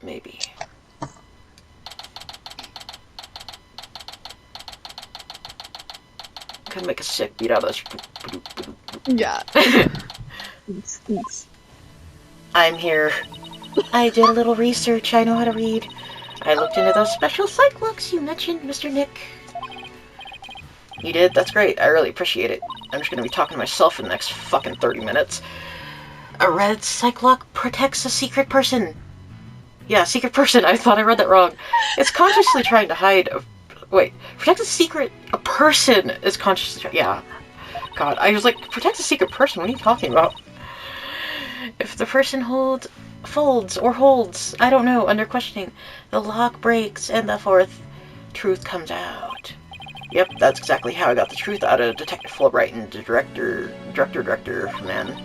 Maybe. Could make a sick beat out of this. Yeah. I'm here. I did a little research. I know how to read. I looked into those special psych looks you mentioned, Mr. Nick. You did? That's great. I really appreciate it. I'm just gonna be talking to myself in the next fucking 30 minutes. A red psych lock protects a secret person. Yeah, secret person. I thought I read that wrong. It's consciously trying to hide a... Wait. Protect a secret... A person is consciously... Yeah. God, I was like, protect a secret person? What are you talking about? If the person folds, I don't know, under questioning, the lock breaks and the fourth truth comes out. Yep, that's exactly how I got the truth out of Detective Fulbright and the director, man.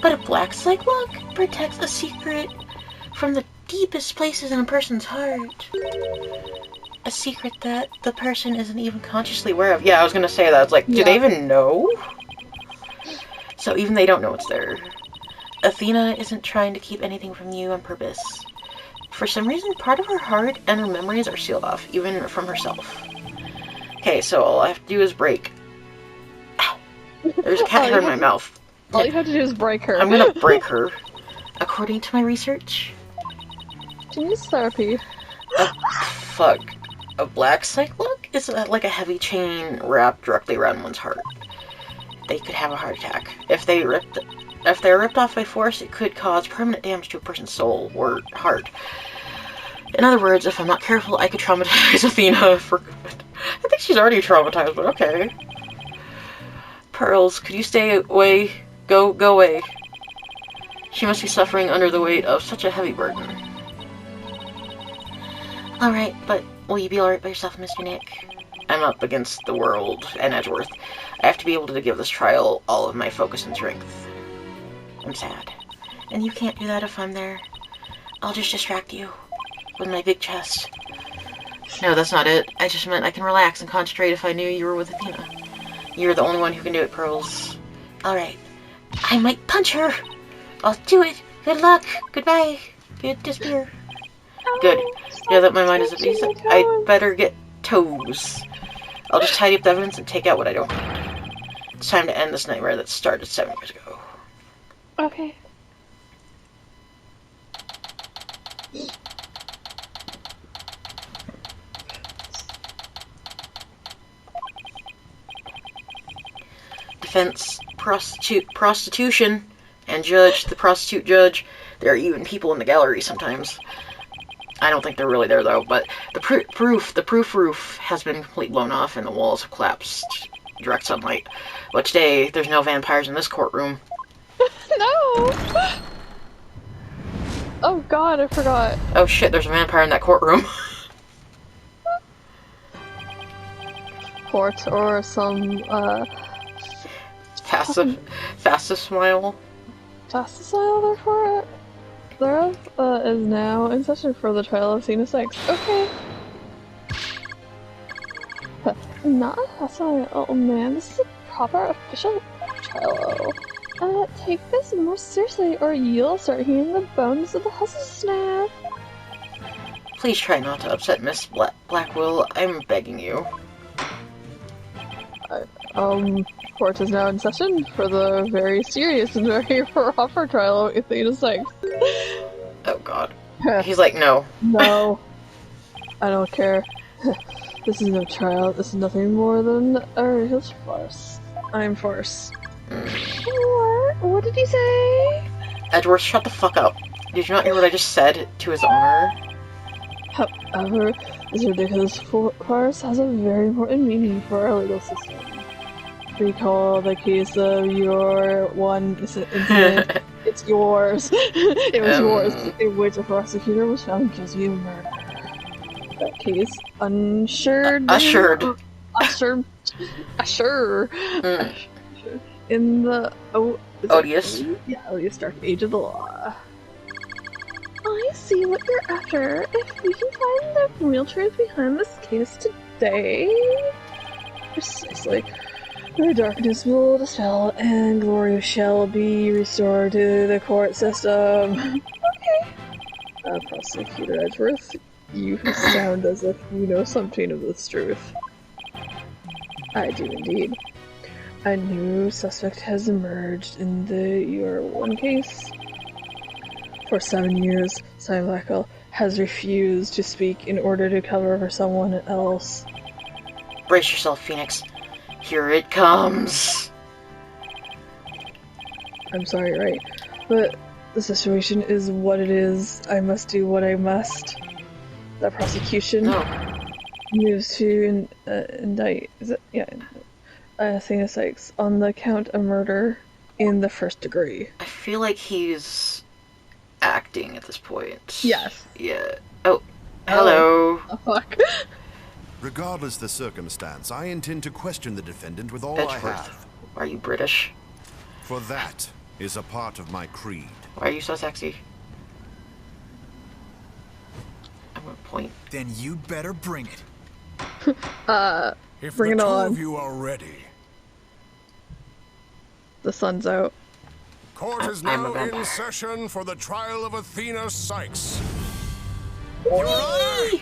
But a black psych lock protects a secret from the deepest places in a person's heart. A secret that the person isn't even consciously aware of. Yeah, I was gonna say that. It's like, do they even know? So even they don't know it's there. Athena isn't trying to keep anything from you on purpose. For some reason, part of her heart and her memories are sealed off, even from herself. Okay, so all I have to do is break. Ow. There's a cat hair in my mouth. All you have to do is break her. I'm gonna break her. According to my research. She needs therapy. Fuck. A black psych lock is like a heavy chain wrapped directly around one's heart. They could have a heart attack. If they're ripped off by force, it could cause permanent damage to a person's soul or heart. In other words, if I'm not careful, I could traumatize Athena for good. I think she's already traumatized, but okay. Pearls, could you stay away? Go away. She must be suffering under the weight of such a heavy burden. Alright, but will you be alright by yourself, Mr. Nick? I'm up against the world and Edgeworth. I have to be able to give this trial all of my focus and strength. I'm sad. And you can't do that if I'm there. I'll just distract you with my big chest. No, that's not it. I just meant I can relax and concentrate if I knew you were with Athena. You're the only one who can do it, Pearls. Alright. I might punch her! I'll do it! Good luck! Goodbye! Good disappear. Good. Now that my mind is at ease, I'd better get toes. I'll just tidy up the evidence and take out what I don't need. It's time to end this nightmare that started 7 years ago. Okay. Defense, prostitution, and judge, the prostitute judge. There are even people in the gallery sometimes. I don't think they're really there though, but the proof roof has been completely blown off and the walls have collapsed. Direct sunlight. But today, there's no vampires in this courtroom. No! Oh god, I forgot. Oh shit, there's a vampire in that courtroom. Court or some, Fastest smile. Fastest smile, therefore, thereof, is now in session for the trial of Scene 6. Okay. Not a hostile, oh man, this is a proper official trial. Take this more seriously or you'll start hearing the bones of the hustle snap. Please try not to upset Miss Blackwell. I'm begging you. Court is now in session for the very serious and very proper trial of Athena 6. Oh god. He's like, no. No. I don't care. This is no trial. This is nothing more than a real farce. I'm farce. What? What did he say? Edgeworth, shut the fuck up. Did you not hear what I just said to his owner? However, this ridiculous farce has a very important meaning for our legal system. Recall the case of your one incident. It's yours. It was yours, in which a prosecutor was found guilty of murder. That case, in the Odious. Odious Dark Age of the Law. I see what you're after. If we can find the real truth behind this case today, precisely, the darkness will dispel and glory shall be restored to the court system. Okay. Prosecutor Edgeworth, you sound as if you know something of this truth. I do indeed. A new suspect has emerged in the UR1 case. For 7 years, Simon Blackwell has refused to speak in order to cover for someone else. Brace yourself, Phoenix. Here it comes. I'm sorry, Wright, but the situation is what it is. I must do what I must. The prosecution moves to indict Athena Sykes on the count of murder in the first degree. I feel like he's acting at this point. Yes. Yeah. Oh, hello. Oh, fuck. Regardless the circumstance, I intend to question the defendant with all Edgeworth. I have. Are you British? For that is a part of my creed. Why are you so sexy? I'm gonna point. Then you'd better bring it. If Bring the it two on. of you are ready. The sun's out. Court is I'm a now vampire. in session for the trial of Athena Sykes. Your Honor!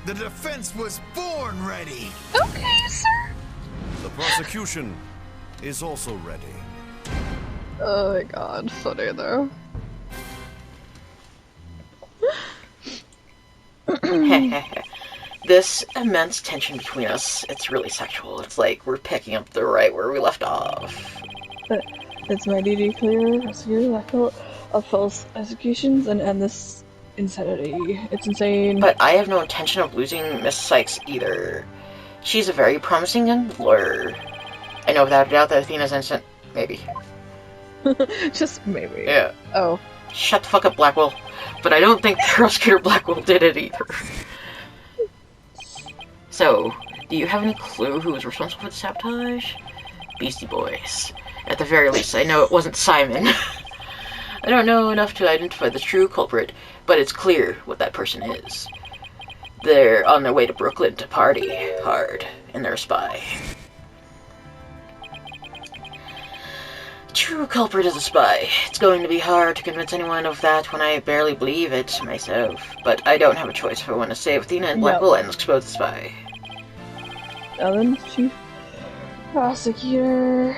The defense was born ready. Okay, sir. The prosecution is also ready. Oh my god, funny though. This immense tension between us, it's really sexual. It's like we're picking up the right where we left off. But it's my duty to clear prosecutor Blackwell of false executions and end this insanity. It's insane. But I have no intention of losing Miss Sykes either. She's a very promising young lawyer. I know without a doubt that Athena's innocent. Maybe. Just maybe. Yeah. Oh. Shut the fuck up, Blackwell. But I don't think Prosecutor Blackwell did it either. So, do you have any clue who was responsible for the sabotage? Beastie Boys. At the very least, I know it wasn't Simon. I don't know enough to identify the true culprit, but it's clear what that person is. They're on their way to Brooklyn to party hard, and they're a spy. True culprit is a spy. It's going to be hard to convince anyone of that when I barely believe it myself. But I don't have a choice if I want to save Athena and Blackwell and expose the spy. Ellen, Chief Prosecutor...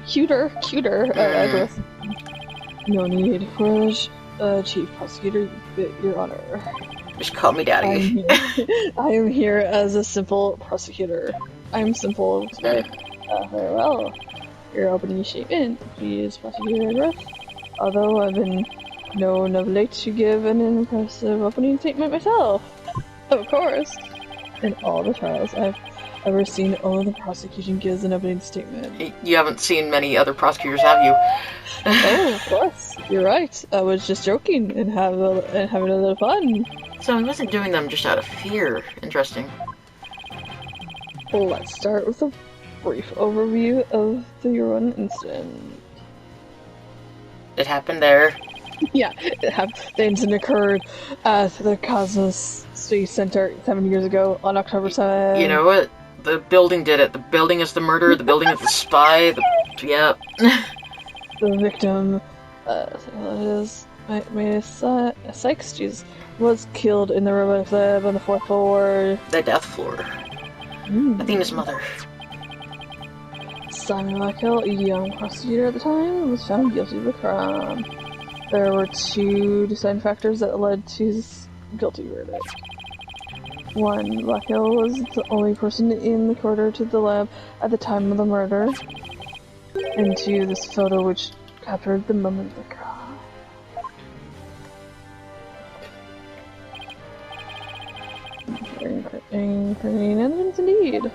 Cuter, Edgeworth. No need for Chief Prosecutor, Your Honor. Just call me Daddy. I am here as a simple prosecutor. I am simple today. Very well. Your opening statement, please, Prosecutor Edgeworth. Although I've been known of late to give an impressive opening statement myself. Of course. In all the trials I've ever seen, only the prosecution gives an opening statement. You haven't seen many other prosecutors, have you? Oh, of course. You're right. I was just joking and having a little fun. So he wasn't doing them just out of fear. Interesting. Well, let's start with a brief overview of the Euron incident. It happened there. Yeah, the incident occurred at the Cosmos Space Center 7 years ago on October 7th. You know what? The building did it. The building is the murderer. The building is the spy. Yep. The victim, Sykes, was killed in the robotics lab on the 4th floor. The death floor. Athena's mother. Simon Blackwell, a young prosecutor at the time, was found guilty of the crime. There were two deciding factors that led to his guilty verdict. One, Blackwell was the only person in the corridor to the lab at the time of the murder. And two, this photo which captured the moment of the crime. Incriminating evidence indeed.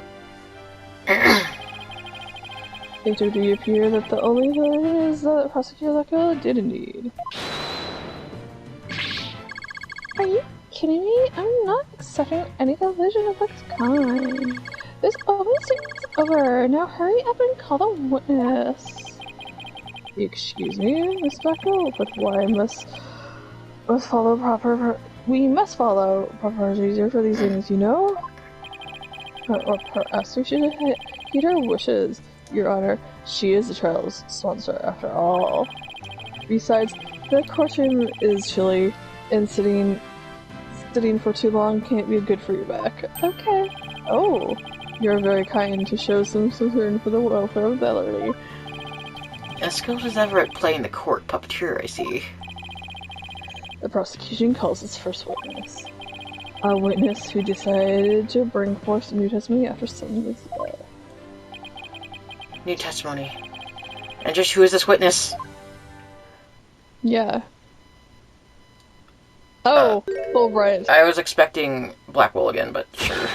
It would appear that the only thing is that Prosecutor Blackwell did indeed. Are you kidding me? I'm not accepting any collision of this kind. This open statement's over. Now hurry up and call the witness. Excuse me, Miss Blackwell, but why must follow proper... We must follow proper procedure for these things, you know? Or perhaps we should heed her wishes. Your Honor, she is the trial's sponsor after all. Besides, the courtroom is chilly. And sitting for too long can't be good for your back. Okay. Oh, you're very kind to show some concern for the welfare of the elderly. As skilled as ever at playing the court puppeteer, I see. The prosecution calls its first witness. A witness who decided to bring forth new testimony after someone's death. New testimony. And just who is this witness? Yeah. Oh, Fulbright. I was expecting Blackwell again, but sure.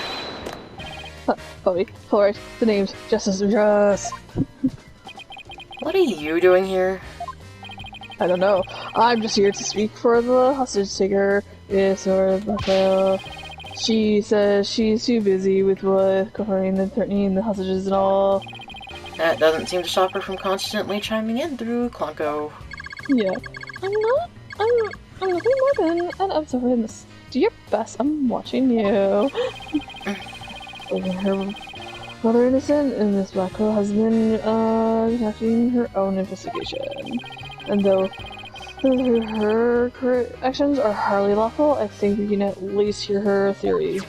Fulbright. The name's Justice Ross. What are you doing here? I don't know. I'm just here to speak for the hostage taker, Miss North. She says she's too busy with covering and threatening the hostages and all. That doesn't seem to stop her from constantly chiming in through Clonko. Yeah. I'm nothing more than an observer. Do your best. I'm watching you. Her mother innocent, and Miss Blackwell has been conducting her own investigation. And though her actions are hardly lawful, I think we can at least hear her theory.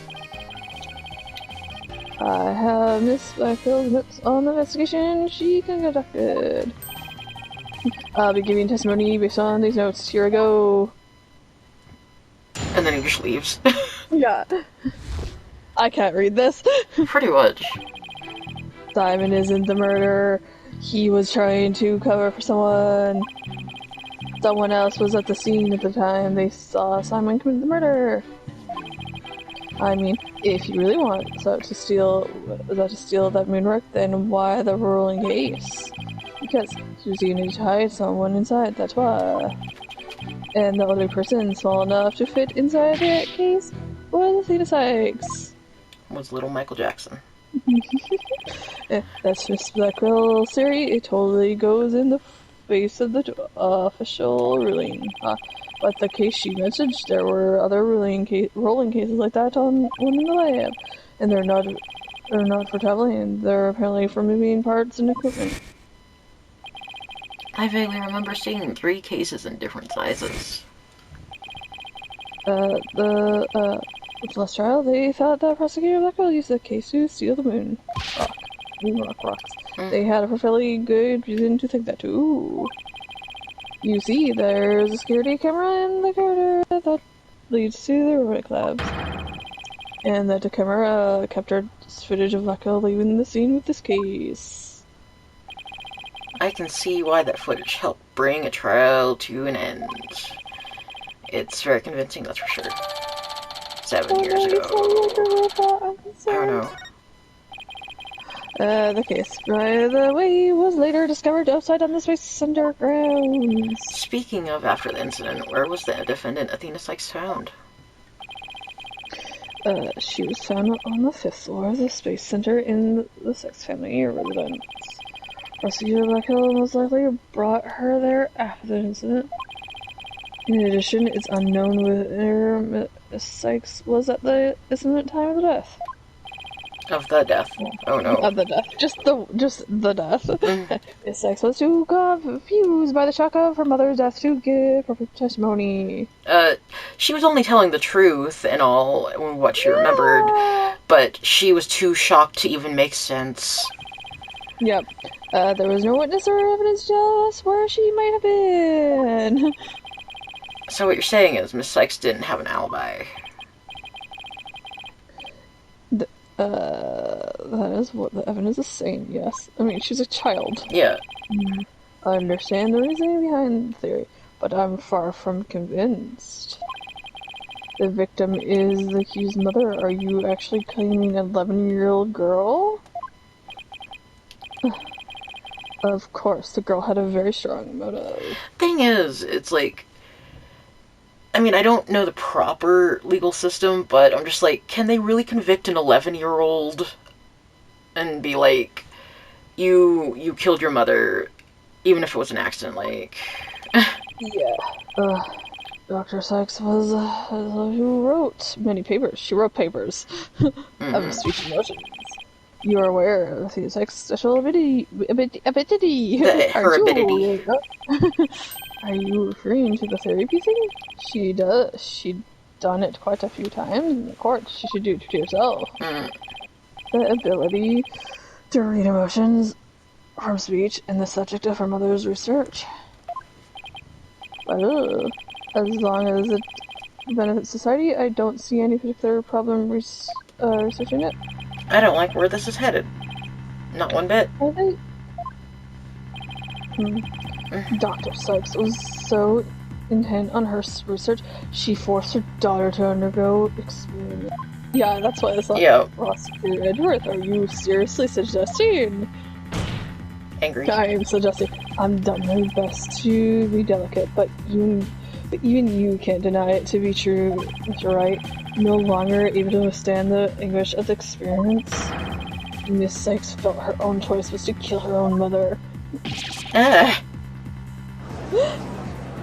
I have Miss Blackwell's notes on the investigation she conducted. I'll be giving testimony based on these notes. Here I go. And then he just leaves. Yeah. I can't read this. Pretty much. Simon isn't the murderer. He was trying to cover for someone. Someone else was at the scene at the time they saw Simon commit the murder. I mean, if you really want to steal that moonwork, then why the ruling case? Because Susie needed to hide someone inside, that's why. And the only person small enough to fit inside that case was Athena Sykes. Was little Michael Jackson. That's Miss Blackwell's theory. It totally goes in the face of the official ruling. But the case she mentioned, there were other rolling cases like that on one in the lab, and they're not for traveling. They're apparently for moving parts and equipment. I vaguely remember seeing 3 cases in different sizes. With last trial, they thought that Prosecutor Blackwell used the case to steal the moon rocks. They had a fairly good reason to think that too. You see, there's a security camera in the corridor that leads to the robotic labs. And that the camera captured footage of Blackwell leaving the scene with this case. I can see why that footage helped bring a trial to an end. It's very convincing, that's for sure. 7 years ago. I don't know. The case, by the way, was later discovered outside on the Space Center grounds. Speaking of after the incident, where was the defendant Athena Sykes found? She was found on the 5th floor of the Space Center in the Sykes family residence. Prosecutor Blackwell most likely brought her there after the incident. In addition, it's unknown whether Miss Sykes was at the incident time of the death. Of the death. Oh no. Of the death. Just the death. Miss Sykes was too confused by the shock of her mother's death to give perfect testimony. She was only telling the truth and all, what she remembered, but she was too shocked to even make sense. Yep. There was no witness or evidence to tell us where she might have been. So what you're saying is Miss Sykes didn't have an alibi. That is what the evidence is saying, yes. I mean, she's a child. Yeah. I understand the reasoning behind the theory, but I'm far from convinced. The victim is the accused mother. Are you actually claiming an 11-year-old girl? Of course, the girl had a very strong motive. Thing is, it's like, I mean, I don't know the proper legal system, but I'm just like, can they really convict an 11-year-old and be like, you killed your mother, even if it was an accident, like... Yeah. Dr. Sykes was who wrote many papers. She wrote papers of speech emotions. You are aware of the Sykes' special ability. Her ability. Are you referring to the therapy thing? She'd done it quite a few times in the court. She should do it to herself. The ability to read emotions from speech and the subject of her mother's research. But as long as it benefits society, I don't see any particular problem researching it. I don't like where this is headed. Not one bit. Are they? Dr. Sykes was so intent on her research, she forced her daughter to undergo experiment. Yeah, that's why it's like, Prosecutor Edgeworth, are you seriously suggesting? Angry. I am suggesting. I'm done my best to be delicate, but even you can't deny it to be true, Mr. Wright. No longer able to withstand the anguish of the experiments, Miss Sykes felt her own choice was to kill her own mother.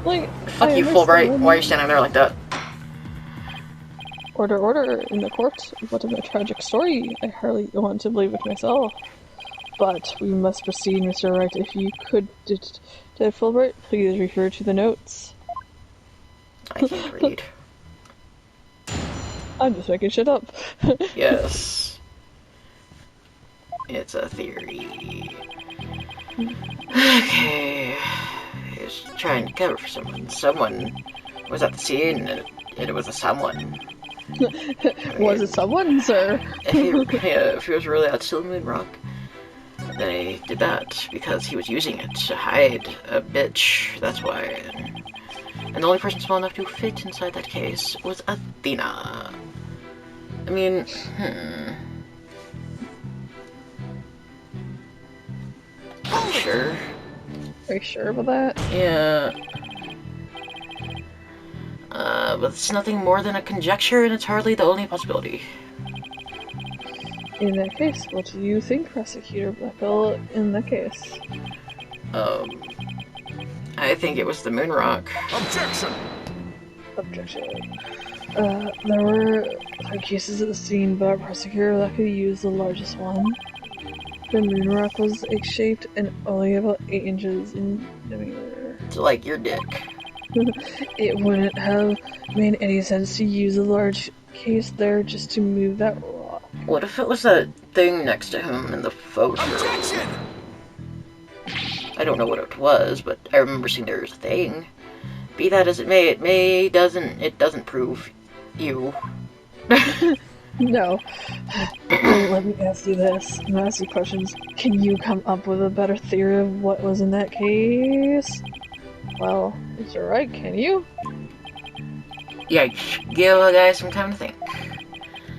Like, fuck you, Fulbright. Why are you standing there like that? Order, order in the court. What a tragic story. I hardly want to believe it myself. But we must proceed, Mr. Wright. If you could, Ted Fulbright, please refer to the notes. I can't read. I'm just making shit up. Yes. It's a theory. Okay. He was trying to cover for someone. Someone was at the scene, and it was a someone. Was it someone, sir? If he was really out stealing Moon Rock, they did that because he was using it to hide a bitch. That's why. And the only person small enough to fit inside that case was Athena. I mean, Sure. Are you sure about that? Yeah. But it's nothing more than a conjecture, and it's hardly the only possibility. In that case, what do you think, Prosecutor Blackwell, in that case? I think it was the moon rock. Objection! Objection. There were 3 cases at the scene, but our prosecutor luckily used the largest one. The moon rock was egg-shaped and only about 8 inches in diameter. It's like your dick. It wouldn't have made any sense to use a large case there just to move that rock. What if it was that thing next to him in the photo? Objection! I don't know what it was, but I remember seeing there was a thing. Be that as it may, it doesn't prove you. No. Well, let me ask you this. I'm gonna ask you questions. Can you come up with a better theory of what was in that case? Well, it's alright, can you? Yikes. Give a guy some time to think.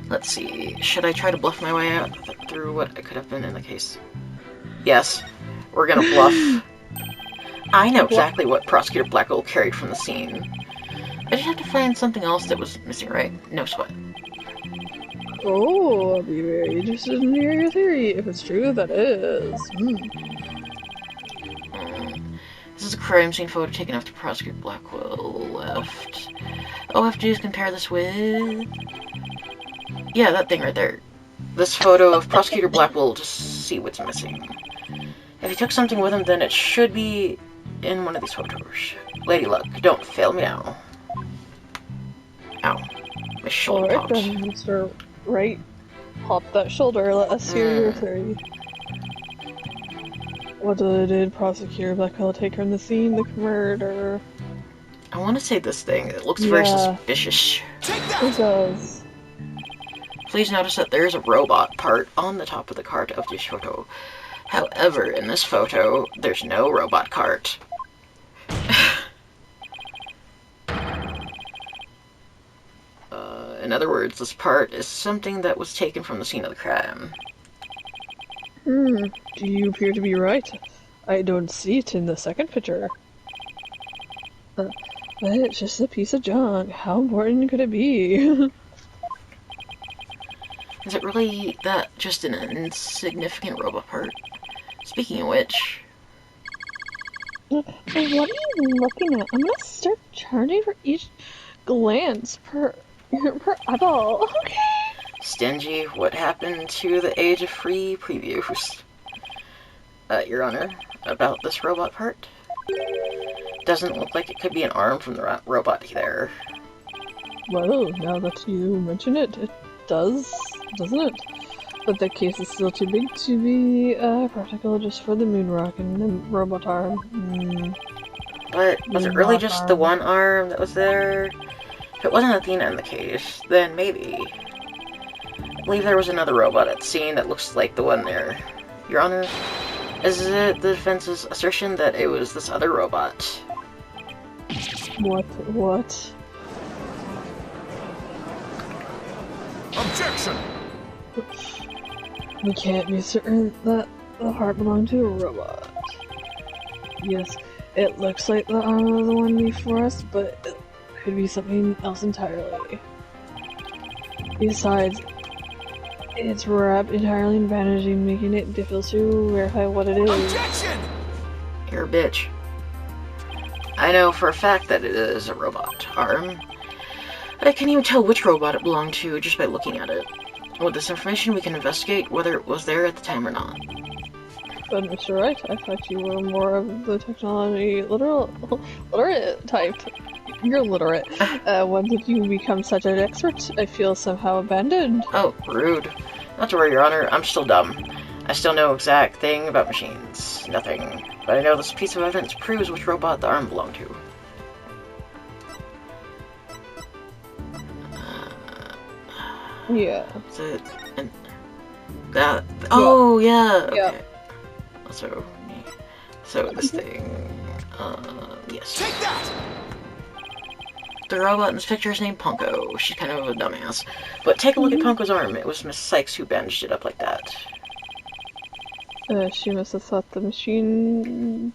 Let's see. Should I try to bluff my way out through what could have been in the case? Yes. We're gonna bluff. I know exactly what Prosecutor Blackwell carried from the scene. I just have to find something else that was missing, right? No sweat. Oh, I'll be very interested in hearing your theory. If it's true, that is. This is a crime scene photo taken after Prosecutor Blackwell left. All I have to do is compare this with... Yeah, that thing right there. This photo of Prosecutor Blackwell to see what's missing. If he took something with him, then it should be in one of these photos. Lady Luck, don't fail me now. Ow. My shoulder Alright popped. then, Mr. Wright. Pop that shoulder, let us hear your theory. What did Prosecutor Blackwell take from the scene? The murder? I want to say this thing. It looks very suspicious. It does. Please notice that there is a robot part on the top of the cart of this photo. However, in this photo, there's no robot cart. In other words, this part is something that was taken from the scene of the crime. Do you appear to be right? I don't see it in the second picture. But it's just a piece of junk. How important could it be? Is it really that just an insignificant robot part? Speaking of which... What are you looking at? I'm gonna start charging for each glance per eyeball. Okay. Stingy, what happened to the age of free previews? Your Honor, about this robot part? doesn't look like it could be an arm from the robot there. Well, now that you mention it, it does, doesn't it? But that case is still too big to be practical just for the moon rock and the robot arm. But was it really just the one arm that was there? If it wasn't Athena in the case, then maybe. I believe there was another robot at the scene that looks like the one there. Your Honor, is it the defense's assertion that it was this other robot? What? Objection! We can't be certain that the heart belonged to a robot. Yes, it looks like the arm of the one before us, but it could be something else entirely. Besides, it's wrapped entirely in bandaging, making it difficult to verify what it is. Objection! You're a bitch. I know for a fact that it is a robot arm, but I can't even tell which robot it belonged to just by looking at it. With this information, we can investigate whether it was there at the time or not. But Mr. Wright, I thought you were more of the technology literate type. You're literate. When did you become such an expert? I feel somehow abandoned. Oh, rude. Not to worry, Your Honor, I'm still dumb. I still know exact thing about machines. Nothing. But I know this piece of evidence proves which robot the arm belonged to. Yeah. Is it... And that... Oh, yeah! Okay. Yeah. So this thing... yes. Take that! The robot in this picture is named Punko. She's kind of a dumbass. But take a look at Punko's arm. It was Miss Sykes who bandaged it up like that. She must have thought the machine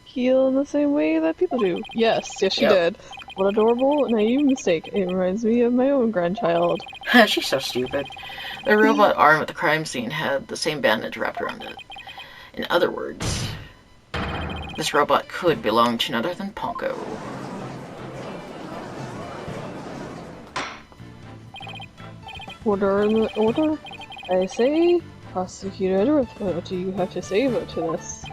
heal in the same way that people do. Yes, she did. What adorable, naive mistake. It reminds me of my own grandchild. She's so stupid. The robot arm at the crime scene had the same bandage wrapped around it. In other words, this robot could belong to none other than Punko. Order in the order? I say, Prosecutor Edwards, what do you have to say about this?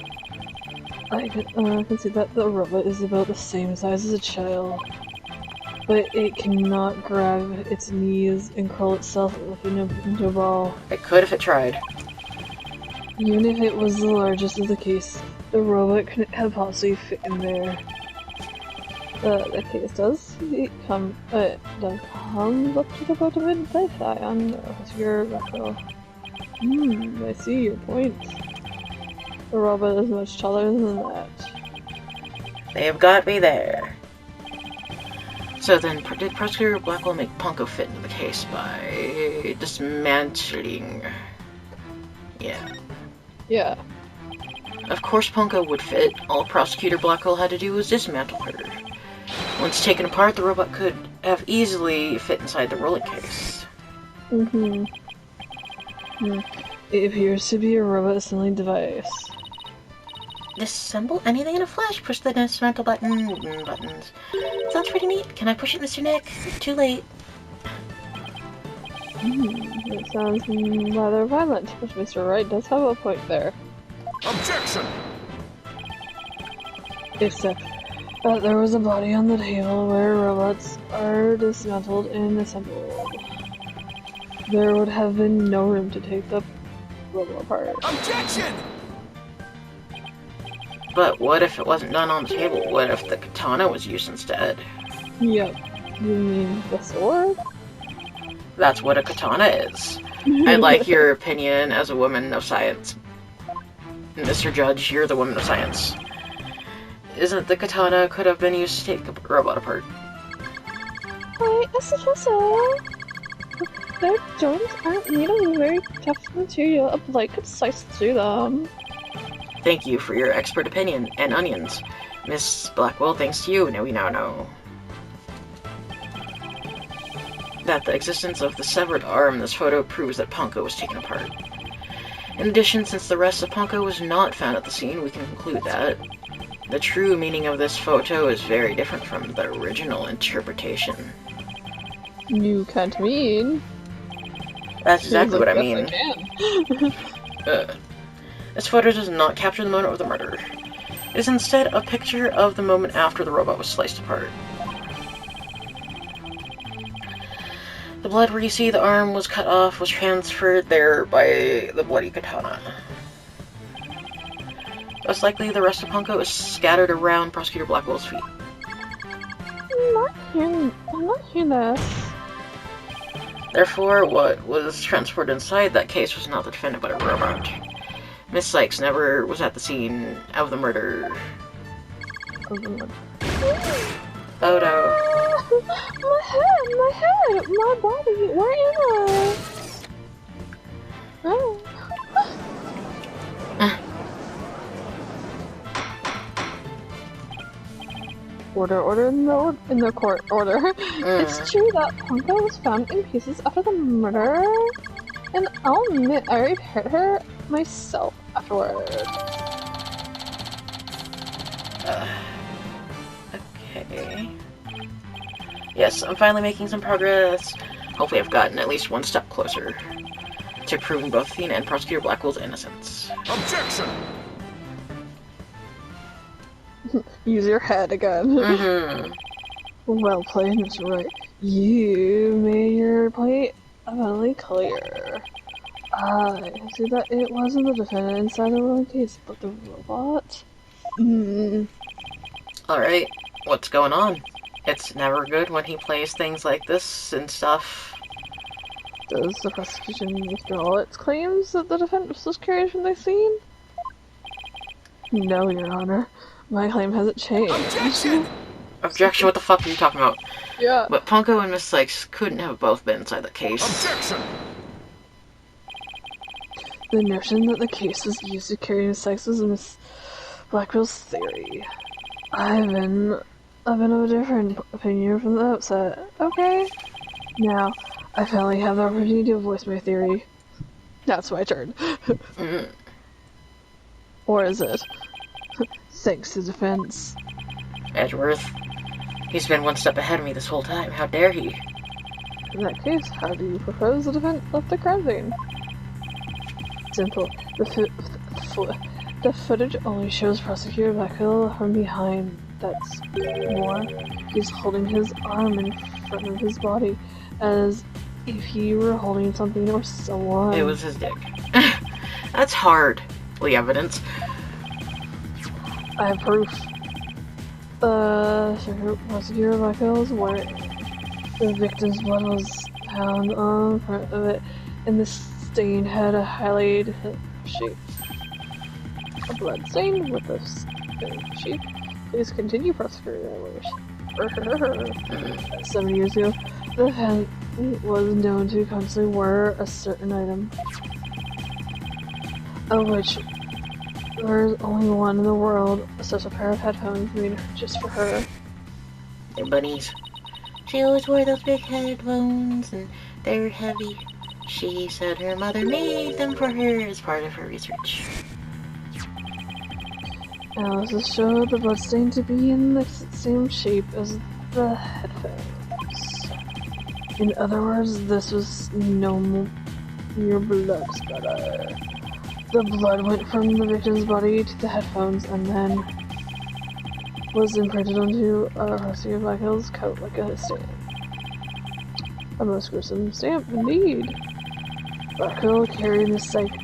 I can see that the robot is about the same size as a child, but it cannot grab its knees and curl itself into a ball. It could if it tried. Even if it was the largest of the case, the robot couldn't have possibly fit in there. The case does come up to the bottom of the thigh on your buckle. I see your point. The robot is much taller than that. They have got me there. So then, did Prosecutor Blackwell make Punko fit into the case by dismantling? Yeah. Yeah. Of course Punko would fit. All Prosecutor Blackwell had to do was dismantle her. Once taken apart, the robot could have easily fit inside the rolling case. It appears to be a robot assembly device. Disassemble anything in a flash. Push the dismantle buttons. Sounds pretty neat. Can I push it, Mr. Nick? Too late. It sounds rather violent, but Mr. Wright does have a point there. Objection! Except that there was a body on the table where robots are dismantled and assembled. There would have been no room to take the robot apart. Objection! But what if it wasn't done on the table? What if the katana was used instead? Yep. You mean the sword? That's what a katana is. I'd like your opinion as a woman of science. Mr. Judge, you're the woman of science. Isn't the katana could have been used to take a robot apart? I suppose so. Their joints aren't made of very tough material. A blade could slice through them. Thank you for your expert opinion and onions. Miss Blackwell, thanks to you, we now know that the existence of the severed arm in this photo proves that Punko was taken apart. In addition, since the rest of Punko was not found at the scene, we can conclude that the true meaning of this photo is very different from the original interpretation. You can't mean? That's exactly what I mean. I can. This photo does not capture the moment of the murder. It is instead a picture of the moment after the robot was sliced apart. The blood where you see the arm was cut off was transferred there by the bloody katana. Most likely, the rest of Punko is scattered around Prosecutor Blackwell's feet. I'm not hearing this. Therefore, what was transported inside that case was not the defendant but a robot. Miss Sykes never was at the scene of the murder. Photo. My head, my body, where am I? Oh. Order in the court. Order. It's true that Punko was found in pieces after the murder, and I'll admit I repaired her myself afterward. Okay. Yes, I'm finally making some progress. Hopefully I've gotten at least one step closer to proving both Athena and Prosecutor Blackwell's innocence. Objection! Use your head again. Well played, Mr. Wright. You made your point abundantly clear. I see that it wasn't the defendant inside the wrong case, but the robot? Alright, what's going on? It's never good when he plays things like this and stuff. Does the prosecution withdraw its claims that the defendant was carried from the scene? No, Your Honor. My claim hasn't changed. Objection! Objection, what the fuck are you talking about? Yeah. But Punko and Miss Sykes couldn't have both been inside the case. Objection! The notion that the case was used to carry Miss Sykes was Miss Blackwell's theory. I've been of a different opinion from the outset. Okay. Now, I finally have the opportunity to voice my theory. That's my turn. Or is it? Thanks to defense. Edgeworth, he's been one step ahead of me this whole time. How dare he? In that case, how do you propose the defense left the crime scene? Simple. The footage only shows Prosecutor Blackwell from behind. That's more. He's holding his arm in front of his body, as if he were holding something or someone. It was his dick. That's hardly evidence. I have proof. Prosecutor Blackwell's where the victim's blood was found on front of it, and the stain had a highlighted shape. A blood stain with a shape. Please continue, Prosecutor. 7 years ago, the defendant was known to constantly wear a certain item, of which there's only one in the world, such a pair of headphones made just for her. They're bunnies. She always wore those big headphones, and they were heavy. She said her mother made them for her as part of her research. Analysis showed the bloodstain to be in the same shape as the headphones. In other words, this was no mere blood splatter. The blood went from the victim's body to the headphones and then was imprinted onto Prosecutor Blackwell's coat like a stamp. A most gruesome stamp, indeed. Blackwell carried Miss Sykes,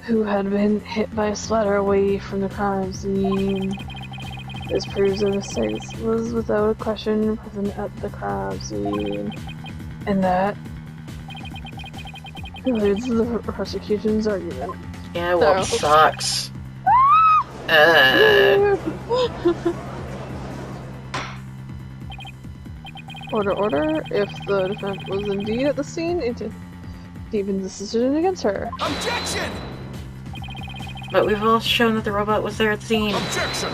who had been hit by a splatter, away from the crime scene. This proves that Miss Sykes was without a question present at the crime scene, and that concludes the prosecution's argument. Yeah, well, So. sucks. Order. If the defendant was indeed at the scene, it deepens the decision against her. Objection! But we've all shown that the robot was there at the scene. Objection!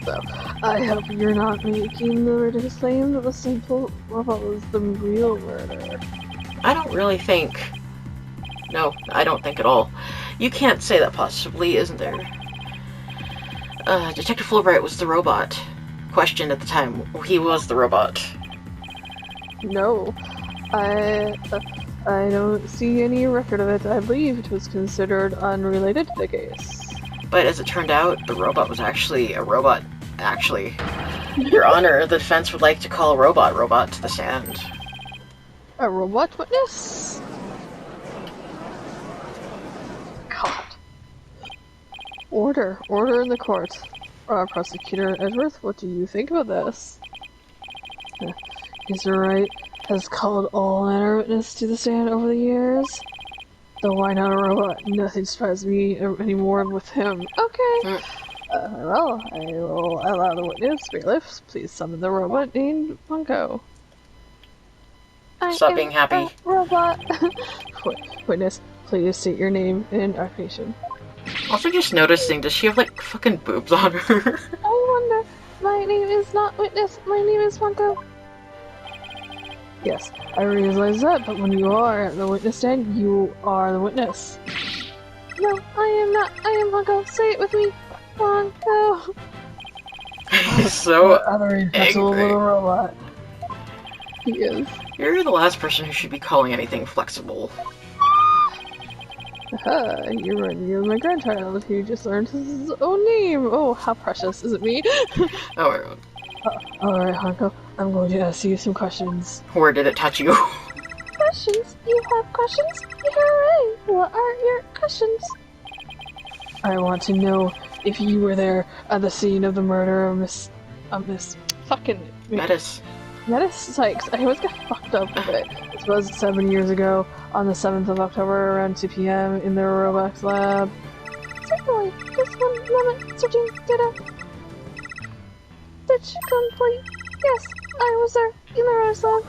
So, I hope you're not making the ridiculous claim that the simple robot was the real murderer. I don't really think... No, I don't think at all. You can't say that possibly, isn't there? Detective Fulbright was the robot. Questioned at the time. He was the robot. No, I don't see any record of it. I believe it was considered unrelated to the case. But as it turned out, the robot was actually a robot. Actually, Your Honor, the defense would like to call a robot to the stand. A robot witness? God. Order in the court. Prosecutor Edgeworth, what do you think about this? Mr. Wright has called all manner of witnesses to the stand over the years. So why not a robot? Nothing surprises me anymore with him. Okay. Well, I will allow the witness, bailiffs. Please summon the robot named Funko. Stop being happy. Robot. Witness, please state your name and occupation. Also, just noticing, does she have like fucking boobs on her? I wonder. My name is not Witness. My name is Funko. Yes, I realize that, but when you are at the witness stand, you are the witness. No, I am not. I am Funko. Say it with me. Funko. He's so Other impersonal angry. little robot. He is. You're the last person who should be calling anything flexible. Aha, you remind me of my grandchild who just learned his own name. Oh, how precious. Is it me? Oh, wait, wait. Alright, Honko. I'm going to ask you some questions. Where did it touch you? Questions? You have questions? Hooray! What are your questions? I want to know if you were there at the scene of the murder of Miss fucking Metis. Metis Sykes. I always get fucked up with it. This was 7 years ago, on the 7th of October, around 2 p.m. in the Roblox lab. Certainly. Just one moment. Searching data. Search complete. Yes, I was there in the Roblox lab.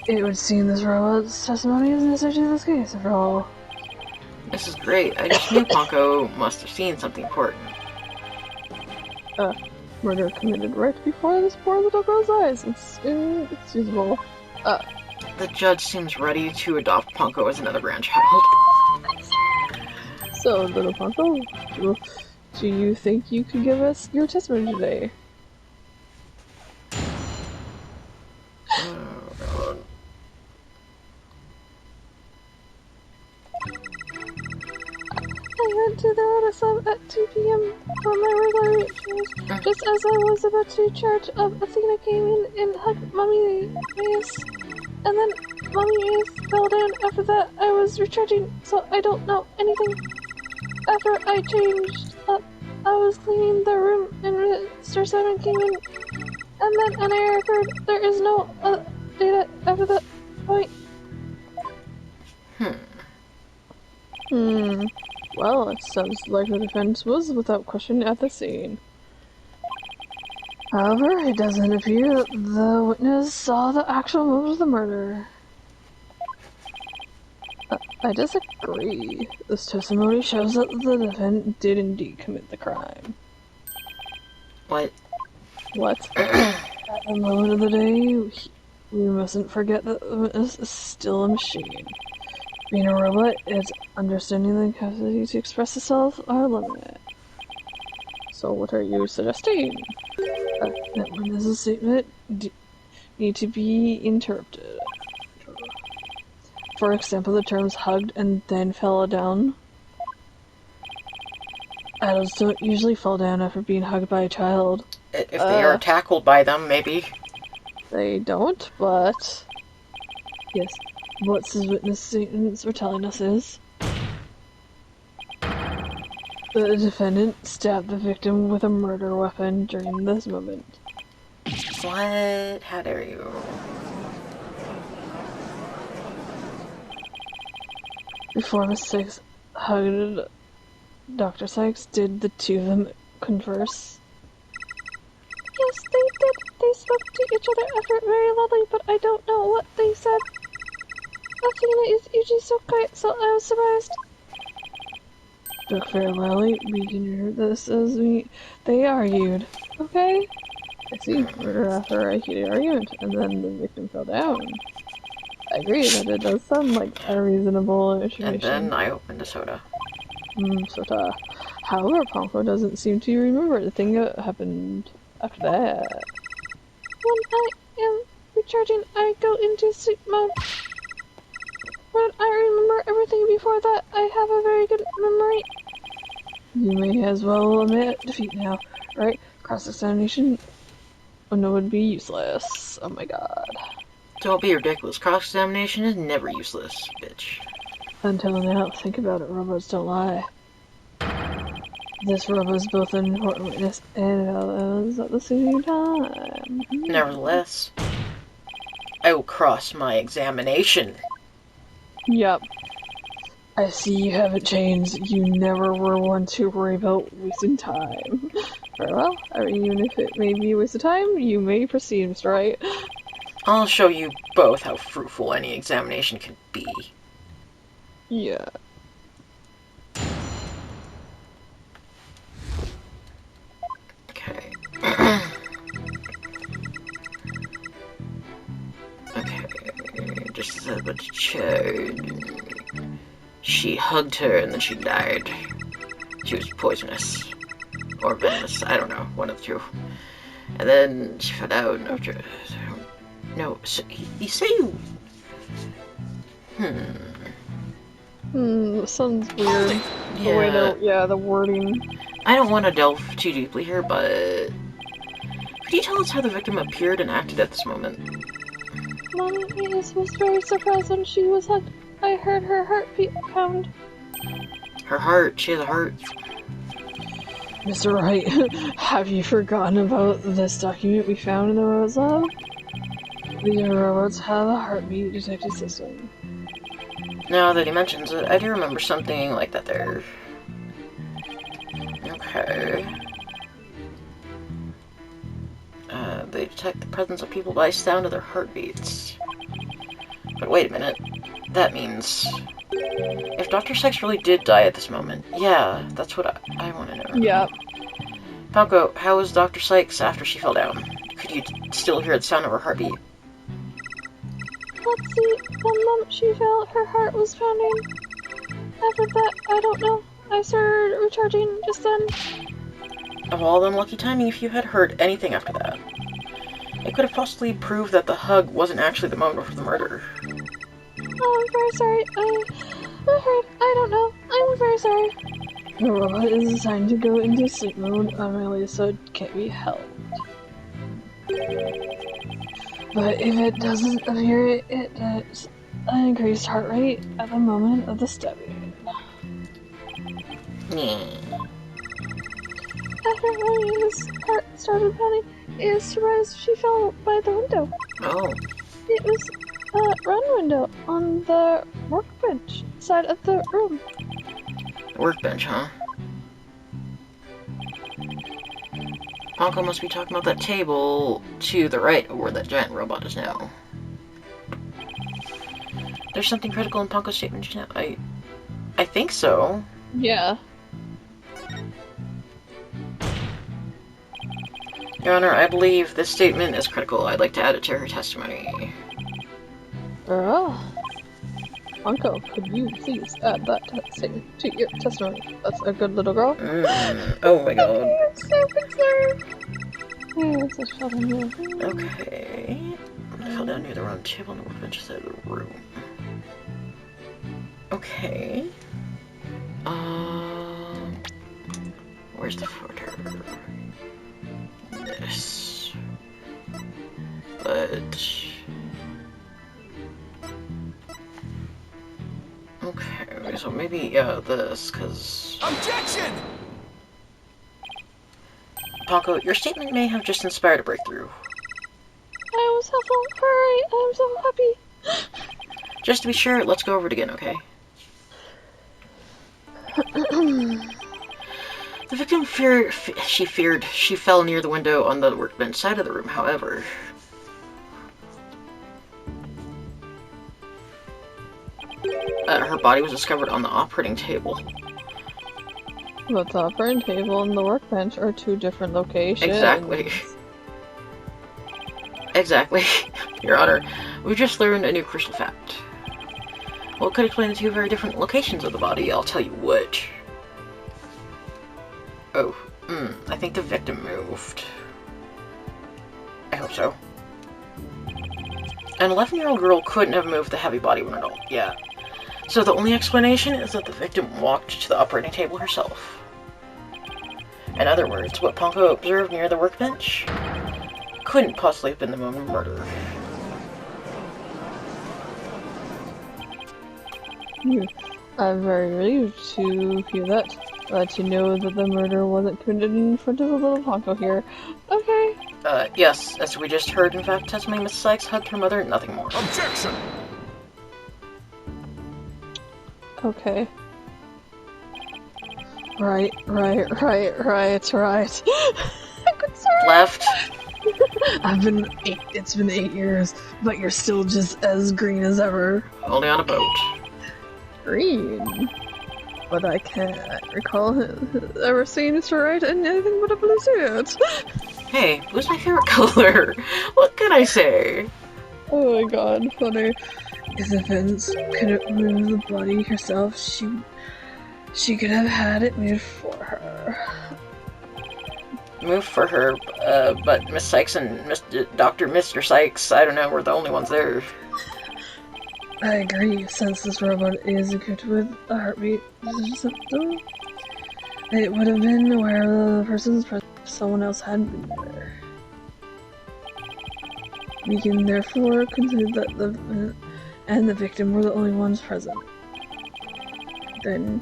It would seem this robot's testimony is necessary to this case, after all. This is great. I just knew Ponko must have seen something important. Murder committed right before this poor little girl's eyes. It's inexcusable. The judge seems ready to adopt Ponko as another grandchild. So, little Ponko, do you think you could give us your testimony today? Oh, God. I went to the Roblox lab at 2 p.m. on my regular route. Just as I was about to charge up, Athena came in and hugged Mommy Reyes. And then Mommy Reyes fell down. After that, I was recharging, so I don't know anything. After I changed up, I was cleaning the room and Mr. Simon came in. And then an error occurred. There is no data after that point. Well, it sounds like the defense was without question at the scene. However, it doesn't appear that the witness saw the actual moment of the murder. I disagree. This testimony shows that the defendant did indeed commit the crime. What? What? At the moment of the day, we mustn't forget that the witness is still a machine. Being a robot, its understanding and capacity to express itself are limited. So what are you suggesting? That witness's statement need to be interpreted. For example, the terms hugged and then fell down. Adults don't usually fall down after being hugged by a child. If they are tackled by them, maybe. They don't, but... Yes, what his witness statements were telling us is... The defendant stabbed the victim with a murder weapon during this moment. What? How dare you? Before Miss Sykes hugged Dr. Sykes, did the two of them converse? Yes, they did. They spoke to each other after very loudly, but I don't know what they said. Athena is usually so quiet, so I was surprised. Spoke very loudly. We can hear this as they argued. Okay. I see. Murder after a heated argument, and then the victim fell down. I agree that it does sound like a reasonable situation. And then I opened a soda. Soda. However, Ponko doesn't seem to remember the thing that happened after that. When I am recharging, I go into sleep mode. But I remember everything before that. I have a very good memory. You may as well admit defeat now, right? Cross-examination would be useless. Oh my god. Don't be ridiculous. Cross-examination is never useless, bitch. Until now, think about it, robots don't lie. This robot is both an important witness and valid at the same time. Nevertheless, I will cross my examination. Yep. I see you haven't changed. You never were one to worry about wasting time. Very well. I mean, even if it may be a waste of time, you may proceed, Mr. Wright. I'll show you both how fruitful any examination can be. Yeah. Okay. Okay. Just as a child. She hugged her and then she died. She was poisonous. Or venomous. I don't know. One of the two. And then she fell down after... No, so you say you... Sounds weird. Yeah. The way the wording. I don't want to delve too deeply here, but... Could you tell us how the victim appeared and acted at this moment? Mommy was very surprised when she was hugged. I heard her heartbeat pound. Her heart. She has a heart. Mr. Wright, have you forgotten about this document we found in the robots lab? These robots have a heartbeat detecting system. Now that he mentions it, I do remember something like that there. Okay. They detect the presence of people by sound of their heartbeats. But wait a minute. That means... If Dr. Sykes really did die at this moment, yeah, that's what I want to know. Yeah. Falco, how was Dr. Sykes after she fell down? Could you still hear the sound of her heartbeat? Let's see, the moment she fell, her heart was pounding. After that, I don't know. I started recharging just then. Of all unlucky timing if you had heard anything after that. It could have possibly proved that the hug wasn't actually the moment of the murder. Oh, I'm very sorry. I heard. I don't know. I'm very sorry. The robot is assigned to go into sleep mode automatically, so it can't be held. But if it doesn't appear, it has an increased heart rate at the moment of the stabbing. After Ronnie's heart started pounding, it was surprised she fell by the window. Oh. It was a round window on the workbench side of the room. Workbench, huh? Ponko must be talking about that table to the right of where that giant robot is now. There's something critical in Ponko's statement just now. I think so. Yeah. Your Honor, I believe this statement is critical. I'd like to add it to her testimony. Uncle, could you please add that statement to your testimony? That's a good little girl. Oh my god. Okay. I fell down near the round table on the workbench side of the room. Okay. Where's the footer? This. But... Okay, so maybe, yeah, this, because... Objection! Ponko, your statement may have just inspired a breakthrough. I was helpful. Hooray! I'm so happy. Just to be sure, let's go over it again, okay? The victim feared she fell near the window on the workbench side of the room, however. Her body was discovered on the operating table. But the operating table and the workbench are two different locations. Exactly. Exactly. Your Honor, we've just learned a new crucial fact. Well, it could explain the two very different locations of the body. I'll tell you which. Oh, I think the victim moved. I hope so. An 11-year-old girl couldn't have moved the heavy body when an adult. Yeah. So the only explanation is that the victim walked to the operating table herself. In other words, what Ponko observed near the workbench couldn't possibly have been the moment of murder. I'm very relieved to hear that. To know that the murder wasn't committed in front of a little Ponko here. Okay. Yes, as we just heard, in fact, testimony Mrs. Sykes hugged her mother, nothing more. Objection! Okay. Right. Left. It's been 8 years, but you're still just as green as ever. Only on a boat. Green? But I can't recall ever seeing Mr. Wright in anything but a blue suit. Hey, blue's my favorite color. What can I say? Oh my god, funny. If Vince couldn't move the body herself, she could have had it moved for her. Moved for her, but Miss Sykes and Mr. Sykes, I don't know, were the only ones there. I agree, since this robot is equipped with a heartbeat system, it would have been aware of the person's presence if someone else had been there. We can therefore conclude that the victim were the only ones present. Then,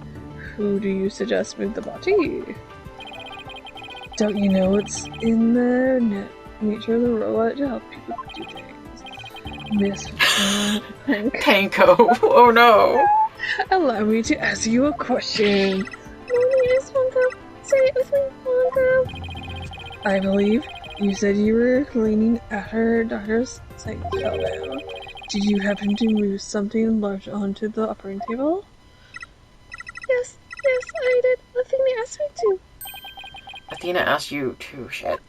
who do you suggest moved the body? Don't you know it's in the nature of the robot to help people do things? Miss Panko. Oh no. Allow me to ask you a question. Yes, Ponko. Say it with me, Ponko. I believe you said you were cleaning after Dr. Sykes fell down. Did you happen to move something large onto the operating table? Yes, I did. Athena asked me to. Athena asked you to, shit.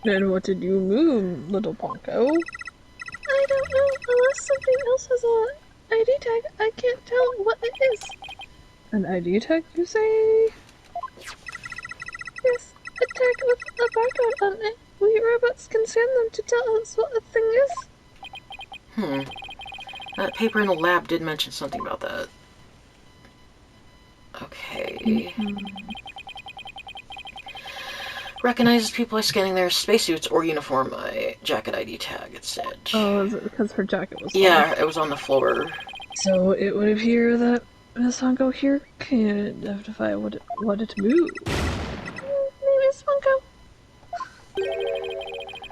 Then what did you move, little Ponko? I don't know, unless something else has an ID tag. I can't tell what it is. An ID tag, you say? Yes, a tag with a barcode on it. We robots can scan them to tell us what a thing is. That paper in the lab did mention something about that. Okay. Recognizes people by scanning their spacesuits or uniform by jacket ID tag, it said. Oh, is it because her jacket was Yeah, it was on the floor. So it would appear that Miss Honko here can identify what it moved. Miss Honko.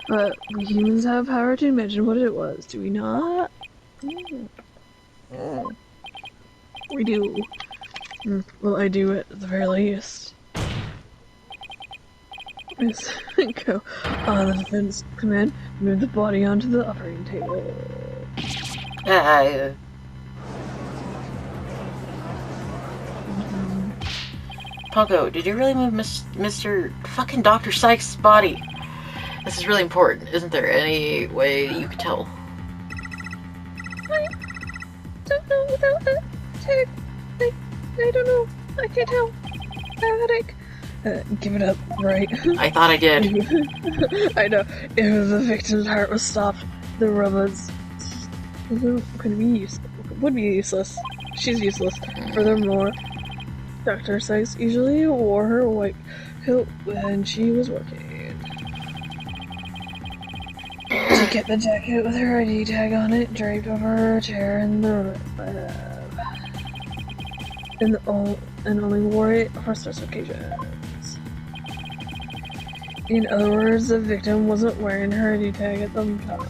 But we humans have power to imagine what it was, do we not? We do. Well, I do it at the very least. Miss Honko, on the defense command, move the body onto the operating table. Ponko, did you really move Mr. fucking Dr. Sykes' body? This is really important. Isn't there any way you could tell? I don't know without a tag. I don't know. I can't tell. I have a headache. Give it up, right? I thought I did. I know. If the victim's heart was stopped, the robots would be useless. She's useless. Furthermore, Dr. Sykes usually wore her white coat when she was working. To get the jacket with her ID tag on it draped over her chair in the lab. And only wore it for such occasions. In other words, the victim wasn't wearing her ID tag at the time.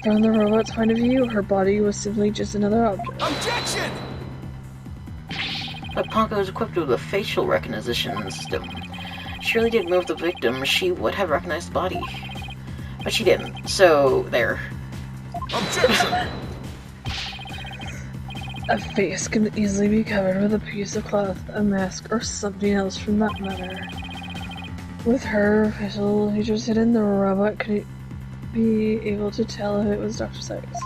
From the robot's point of view, her body was simply just another object. Objection! But Ponko is equipped with a facial recognition system. She really did move the victim, she would have recognized the body. But she didn't, so there. Objection! A face can easily be covered with a piece of cloth, a mask, or something else from that matter. With her facial features hidden, the robot could be able to tell if it was Dr. Sykes.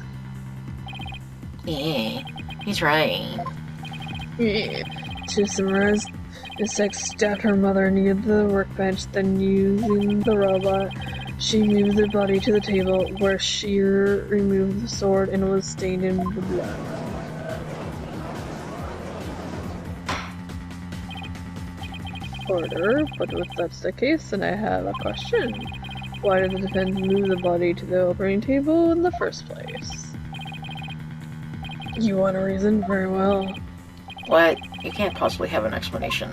Yeah, he's right. To summarize, Miss Sykes stabbed her mother near the workbench, then using the robot She moved the body to the table where she removed the sword and was stained in the blood. Order, but if that's the case, then I have a question. Why did the defendant move the body to the operating table in the first place? You want a reason? Very well. What? You can't possibly have an explanation.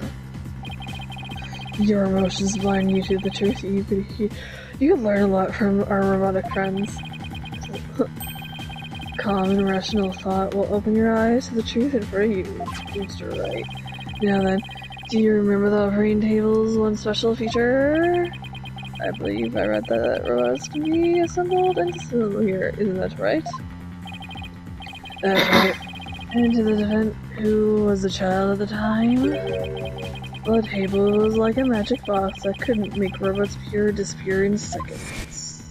Your emotions blind you to the truth. You could learn a lot from our robotic friends. Calm and rational thought will open your eyes to the truth in front of you, Mr. Wright. Now then, do you remember the operating table's one special feature? I believe I read that robots can be assembled and disassembled here. Isn't that right? That's right. And to the defendant, who was a child at the time, the table was like a magic box that couldn't make robots disappear in seconds.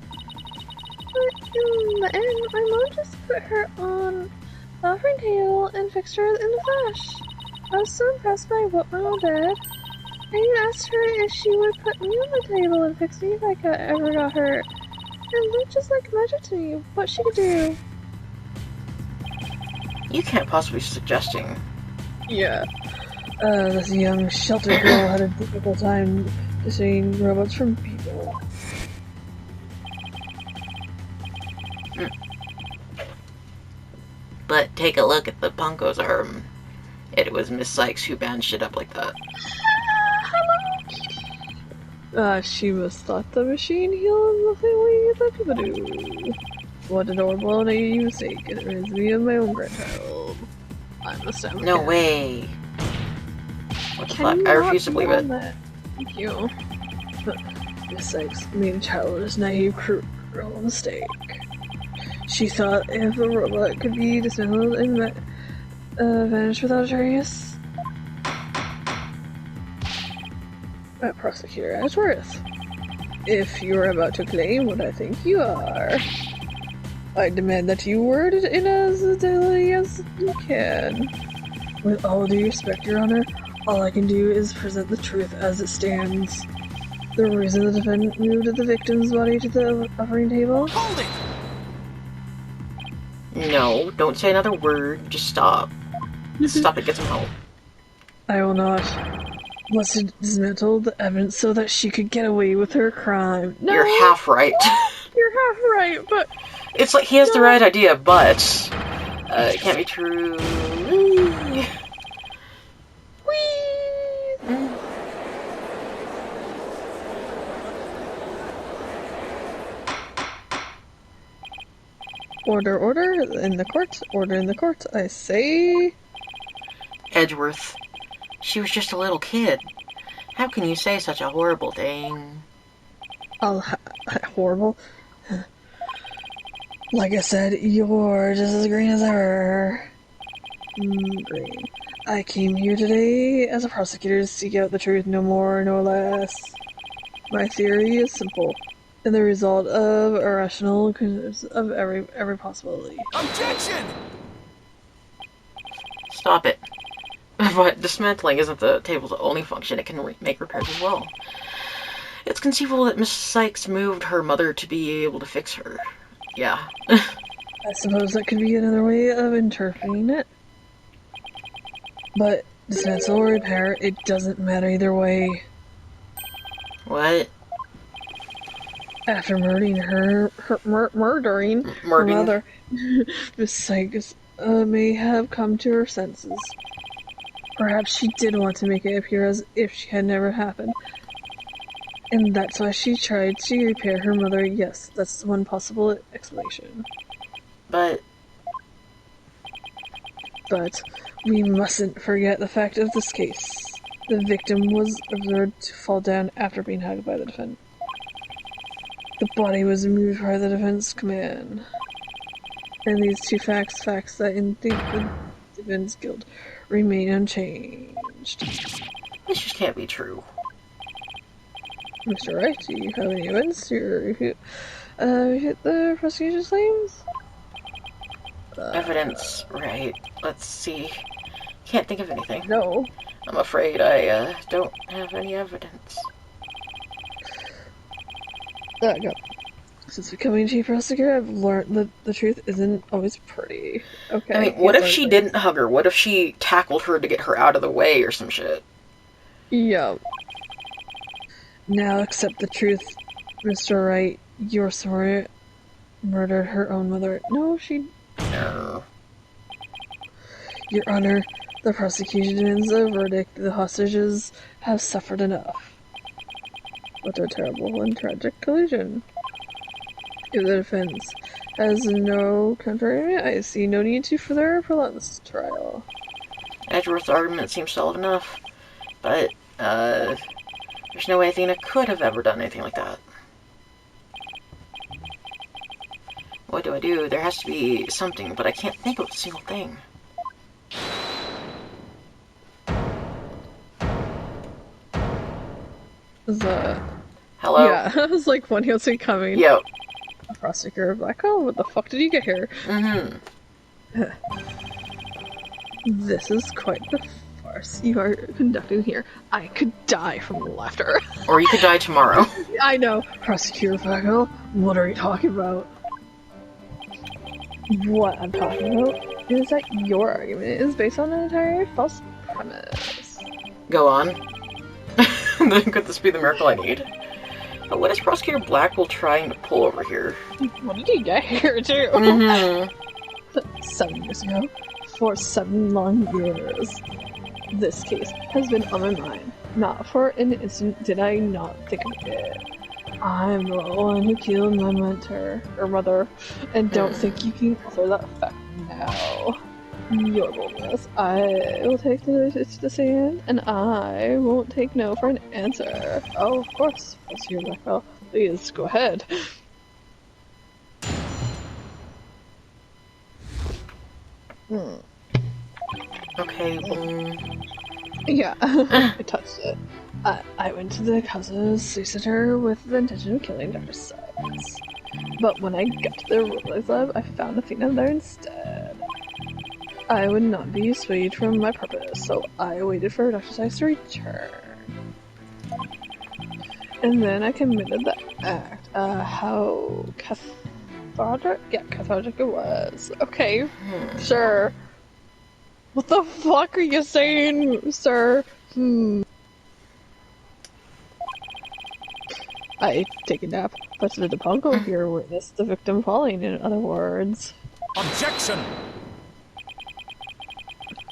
But in the end, my mom just put her on the operating table and fixed her in the flash. I was so impressed by what my mom did. I even asked her if she would put me on the table and fix me if I ever got hurt. It looked just like magic to me, what she could do. You can't possibly be suggesting. Yeah. This young sheltered girl had a difficult time distinguishing robots from people. But take a look at the Ponko's arm. It was Miss Sykes who bandaged it up like that. She must thought the machine healed in the same way that people do. What an adorable and naive mistake. It reminds me of my own grandchild. I must have No way. What the fuck? Can I you refuse to not believe be it. on that? Thank you. Miss Sykes made a childish, naive, cruel mistake. She thought if a robot could be dismantled and vanished without a trace. Prosecutor Ashworth, if you're about to claim what I think you are, I demand that you word it in as clearly as you can. With all due respect, Your Honor, all I can do is present the truth as it stands. The reason the defendant moved the victim's body to the operating table? Hold it! No, don't say another word. Just stop. Stop it, get some help. I will not. Was to dismantle the evidence so that she could get away with her crime. No, You're half right. You're half right, but It's like he has the right idea, but it can't be true. Order in the court. Order in the court. I say. Edgeworth, she was just a little kid. How can you say such a horrible thing? Horrible. Like I said, you're just as green as ever. Green. I came here today as a prosecutor to seek out the truth, no more, no less. My theory is simple, and the result of a rational consideration of every possibility. Objection! Stop it. But dismantling isn't the table's only function. It can make repairs as well. It's conceivable that Miss Sykes moved her mother to be able to fix her. Yeah. I suppose that could be another way of interpreting it. But dismantle or repair, it doesn't matter either way. What? After murdering her mother, Miss Sykes may have come to her senses. Perhaps she did want to make it appear as if she had never happened. And that's why she tried to repair her mother. Yes, that's one possible explanation. But we mustn't forget the fact of this case. The victim was observed to fall down after being hugged by the defendant. The body was moved by the defense command. And these two facts that indicate the defense guilt remain unchanged. this just can't be true. Mr. Wright, do you have any evidence to refute the prosecution's claims? Evidence, right. Let's see. Can't think of anything. No. I'm afraid I don't have any evidence. Go. Since becoming chief prosecutor, I've learned that the truth isn't always pretty. Okay. I mean, what if she didn't hug her? What if she tackled her to get her out of the way or some shit? Yeah. Now accept the truth, Mr. Wright. Your soror murdered her own mother. No, she... No. Your Honor, the prosecution demands a verdict. The hostages have suffered enough. What a terrible and tragic collision. If the defense has no counter-argument, I see no need to further prolong this trial. Edgeworth's argument seems solid enough, but, there's no way Athena could have ever done anything like that. What do I do? There has to be something, but I can't think of a single thing. Hello? Yeah, I was like, when he was coming. Yo. Prosecutor Black, oh, what the fuck did you get here? Mm-hmm. This is quite the farce you are conducting here. I could die from laughter. Or you could die tomorrow. I know. Prosecutor Black, what are you talking about? What I'm talking about is that your argument is based on an entirely false premise. Go on. Could this be the miracle I need? But what is Prosecutor Blackwell trying to pull over here? What did he get here, too? Mm-hmm. 7 years ago. For 7 long years. This case has been on my mind. Not for an instant did I not think of it. I'm the one who killed my mother, and don't think you can alter that fact now. Your boldness. I will take the stand, and I won't take no for an answer. Oh, of course, Professor Blackwell. Please, go ahead. Okay, Yeah, I touched it. I went to the Causa's solicitor with the intention of killing Dr. Sykes. But when I got to the robotics lab, I found Athena there instead. I would not be swayed from my purpose, so I waited for Dr. Sykes to return. And then I committed the act. How cathartic? Yeah, cathartic it was. Okay, sure. What the fuck are you saying, sir? I take a nap, but the Pongo here witnessed the victim falling, in other words. Objection!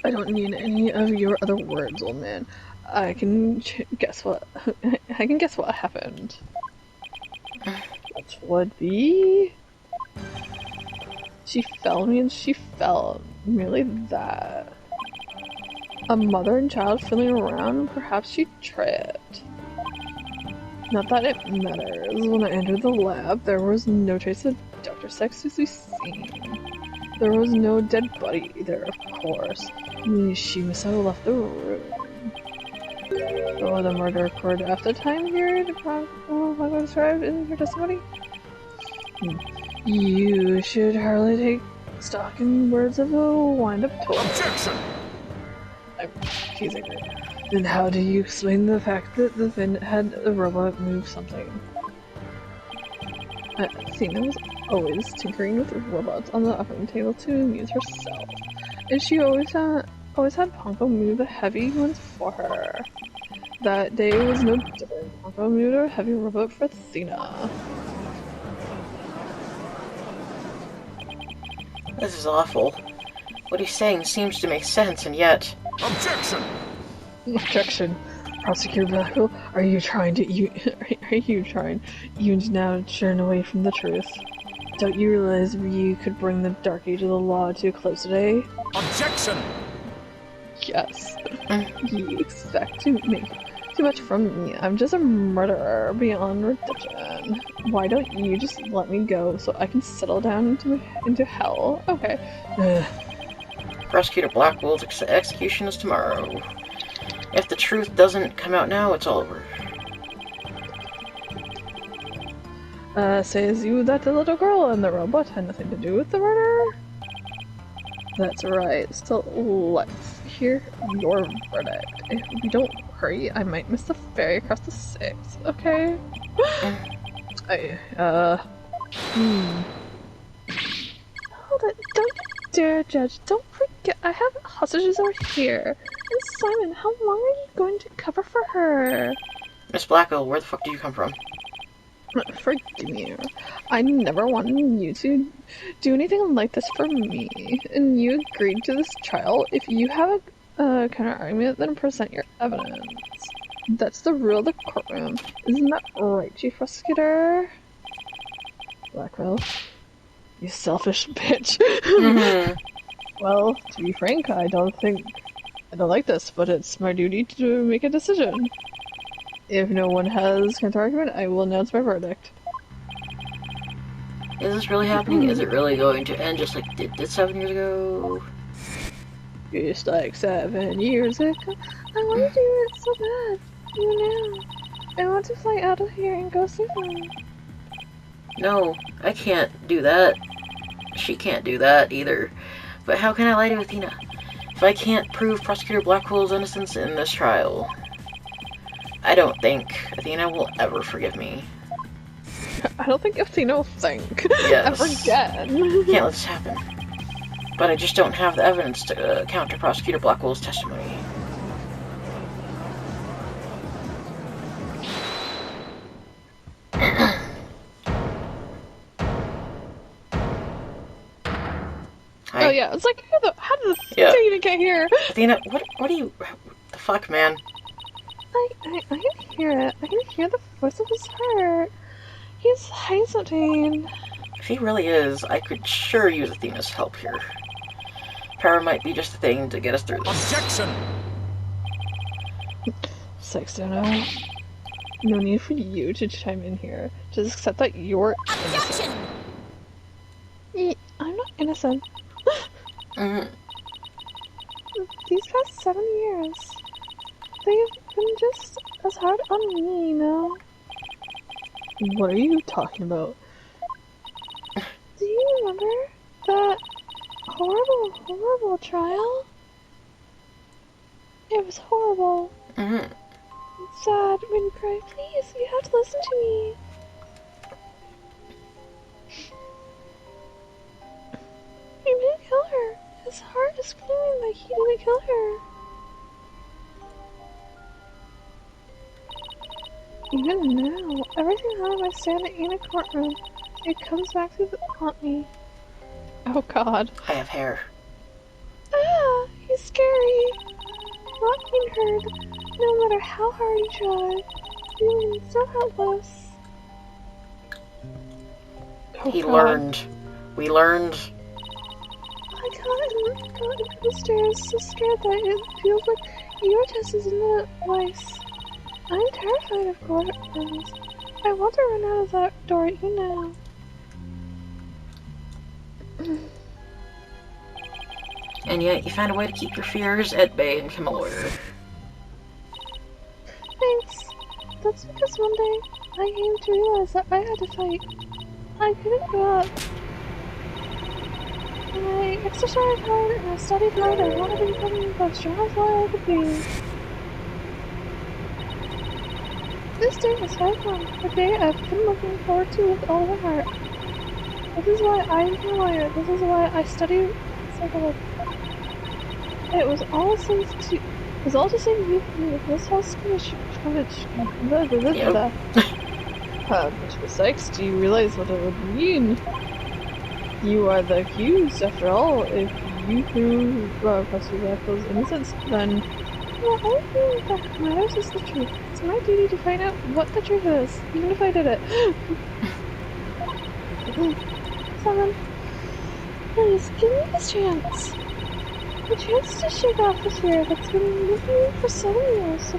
I don't need any of your other words, old man. I can guess what happened. Which would be... She fell means she fell. Merely that. A mother and child feeling around, perhaps she tripped. Not that it matters. When I entered the lab, there was no trace of Dr. Sykes to be seen. There was no dead body either, of course. She must have left the room. Oh, the murder occurred after the time period described in your testimony? You should hardly take stock in words of a wind-up toy. Objection! I'm teasing her. Then how do you explain the fact that the Finn had the robot move something? Athena was always tinkering with robots on the operating table to amuse herself, and she always had Pongo move the heavy ones for her. That day was no different. Pongo moved a heavy robot for Athena. This is awful. What he's saying seems to make sense, and yet... Objection! Objection. Prosecutor Blackwell, are you trying even now to turn away from the truth? Don't you realize you could bring the Dark Age of the law to a close today? Objection! Yes. You expect to make too much from me. I'm just a murderer beyond redemption. Why don't you just let me go so I can settle down into hell? Okay. Prosecutor Blackwell's execution is tomorrow. If the truth doesn't come out now, it's all over. Says you that the little girl and the robot had nothing to do with the murder? That's right. So let's hear your verdict. If we don't hurry, I might miss the ferry across the 6th, okay? Hold it, don't you dare, Judge. Don't forget, I have hostages over here. And Simon, how long are you going to cover for her? Miss Blackwell, where the fuck do you come from? Forgive me. I never wanted you to do anything like this for me. And you agreed to this trial. If you have a counter argument, then present your evidence. That's the rule of the courtroom. Isn't that right, Chief Prosecutor? Blackwell? You selfish bitch. Well, to be frank, I don't like this, but it's my duty to make a decision. If no one has counter-argument, I will announce my verdict. Is this really happening? Is it really going to end just like it did 7 years ago? Just like 7 years ago. I want to do it so bad. You know. I want to fly out of here and go see them. No, I can't do that. She can't do that either. But how can I lie to Athena if I can't prove Prosecutor Blackwell's innocence in this trial? I don't think Athena will ever forgive me. I don't think Athena will think. Yes. Ever again. Can't let this happen. But I just don't have the evidence to counter Prosecutor Blackwell's testimony. Oh yeah, it's like, how did the thing get here? Athena, what are you... What the fuck, man? I can hear it. I can hear the voice of his heart. He's hesitating. If he really is, I could sure use Athena's help here. Power might be just the thing to get us through this. Objection! Sextano. No need for you to chime in here. Just accept that you're innocent. I'm not innocent. These past 7 years, they've been just as hard on me, you know? What are you talking about? Do you remember that horrible trial? It was horrible. It's sad. When you cry, please, you have to listen to me. He didn't kill her. His heart is screaming like he didn't kill her. Even now, every time I stand in a courtroom, it comes back to haunt me. Oh god. I have hair. Ah, he's scary. Not being heard, no matter how hard you try. Feeling so helpless. Oh, He god. learned. We learned. I got into the stairs, so scared that it feels like your test is in the ice. I'm terrified of courtrooms. I want to run out of that door, you know. And yet, you found a way to keep your fears at bay and become a lawyer. Thanks. That's because one day I came to realize that I had to fight. I couldn't give up. And I exercised hard and I studied hard. I wanted to become the strongest lawyer I could be. This day has come, the day I've been looking forward to with all my heart. This is why I am a lawyer. This is why I study psychology. It was all to save you from this house Mr. Sykes, do you realize what it would mean? You are the accused, after all. If you prove Prosecutor Blackwell's innocence, then the only thing that matters is the truth. It's my duty to find out what the truth is, even if I did it. Simon, please, give me this chance. The chance to shake off the fear that's been with me for 7 years, to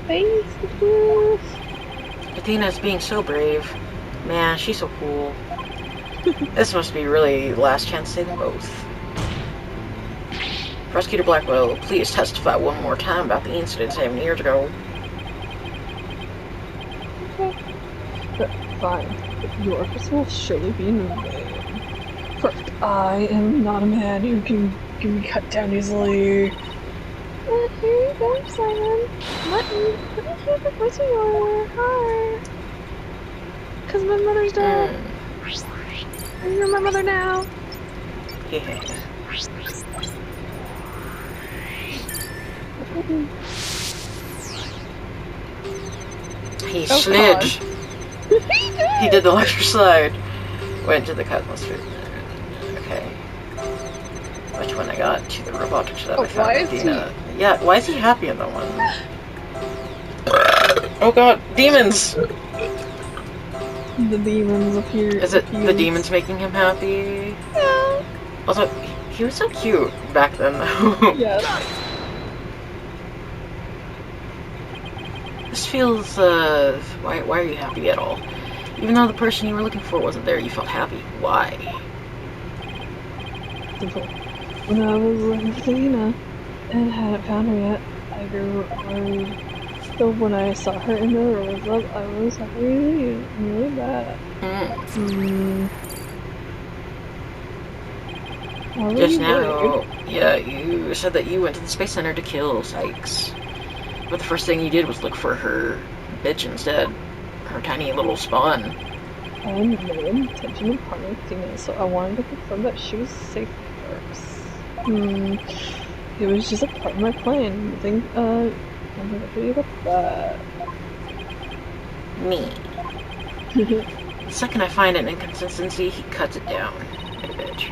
face the truth. Athena's being so brave. Man, she's so cool. This must be really the last chance to save them both. Prosecutor Blackwell, please testify one more time about the incident 7 years ago. Okay. Fine. Your office will surely be in vain. First, I am not a man who can be cut down easily. Here you go, Simon. Let me hear the voice of your heart. because my mother's dead. Mm. And you're my mother now. Yeah. He slid. God. He did the electric slide. Went to the cosmos food. Okay. Which one I got? To the robotics that I found. Why is Athena. Yeah, why is he happy in that one? Oh god, demons! The demons appear. Is it the demons making him happy? Yeah. Also, he was so cute back then, though. Yes. This feels, why are you happy at all? Even though the person you were looking for wasn't there, you felt happy. Why? Simple. When I was looking for Athena and hadn't found her yet, I grew worried. So when I saw her in the rose up, I was really bad. Why were Just you now, worried? yeah, you said that you went to the Space Center to kill Sykes. But the first thing you did was look for her bitch instead. Her tiny little spawn. I had no intention of harming Athena, so I wanted to confirm that she was safe first. It was just a part of my plan. I'm happy about that. Me. The second I find an inconsistency, he cuts it down. Hey, bitch.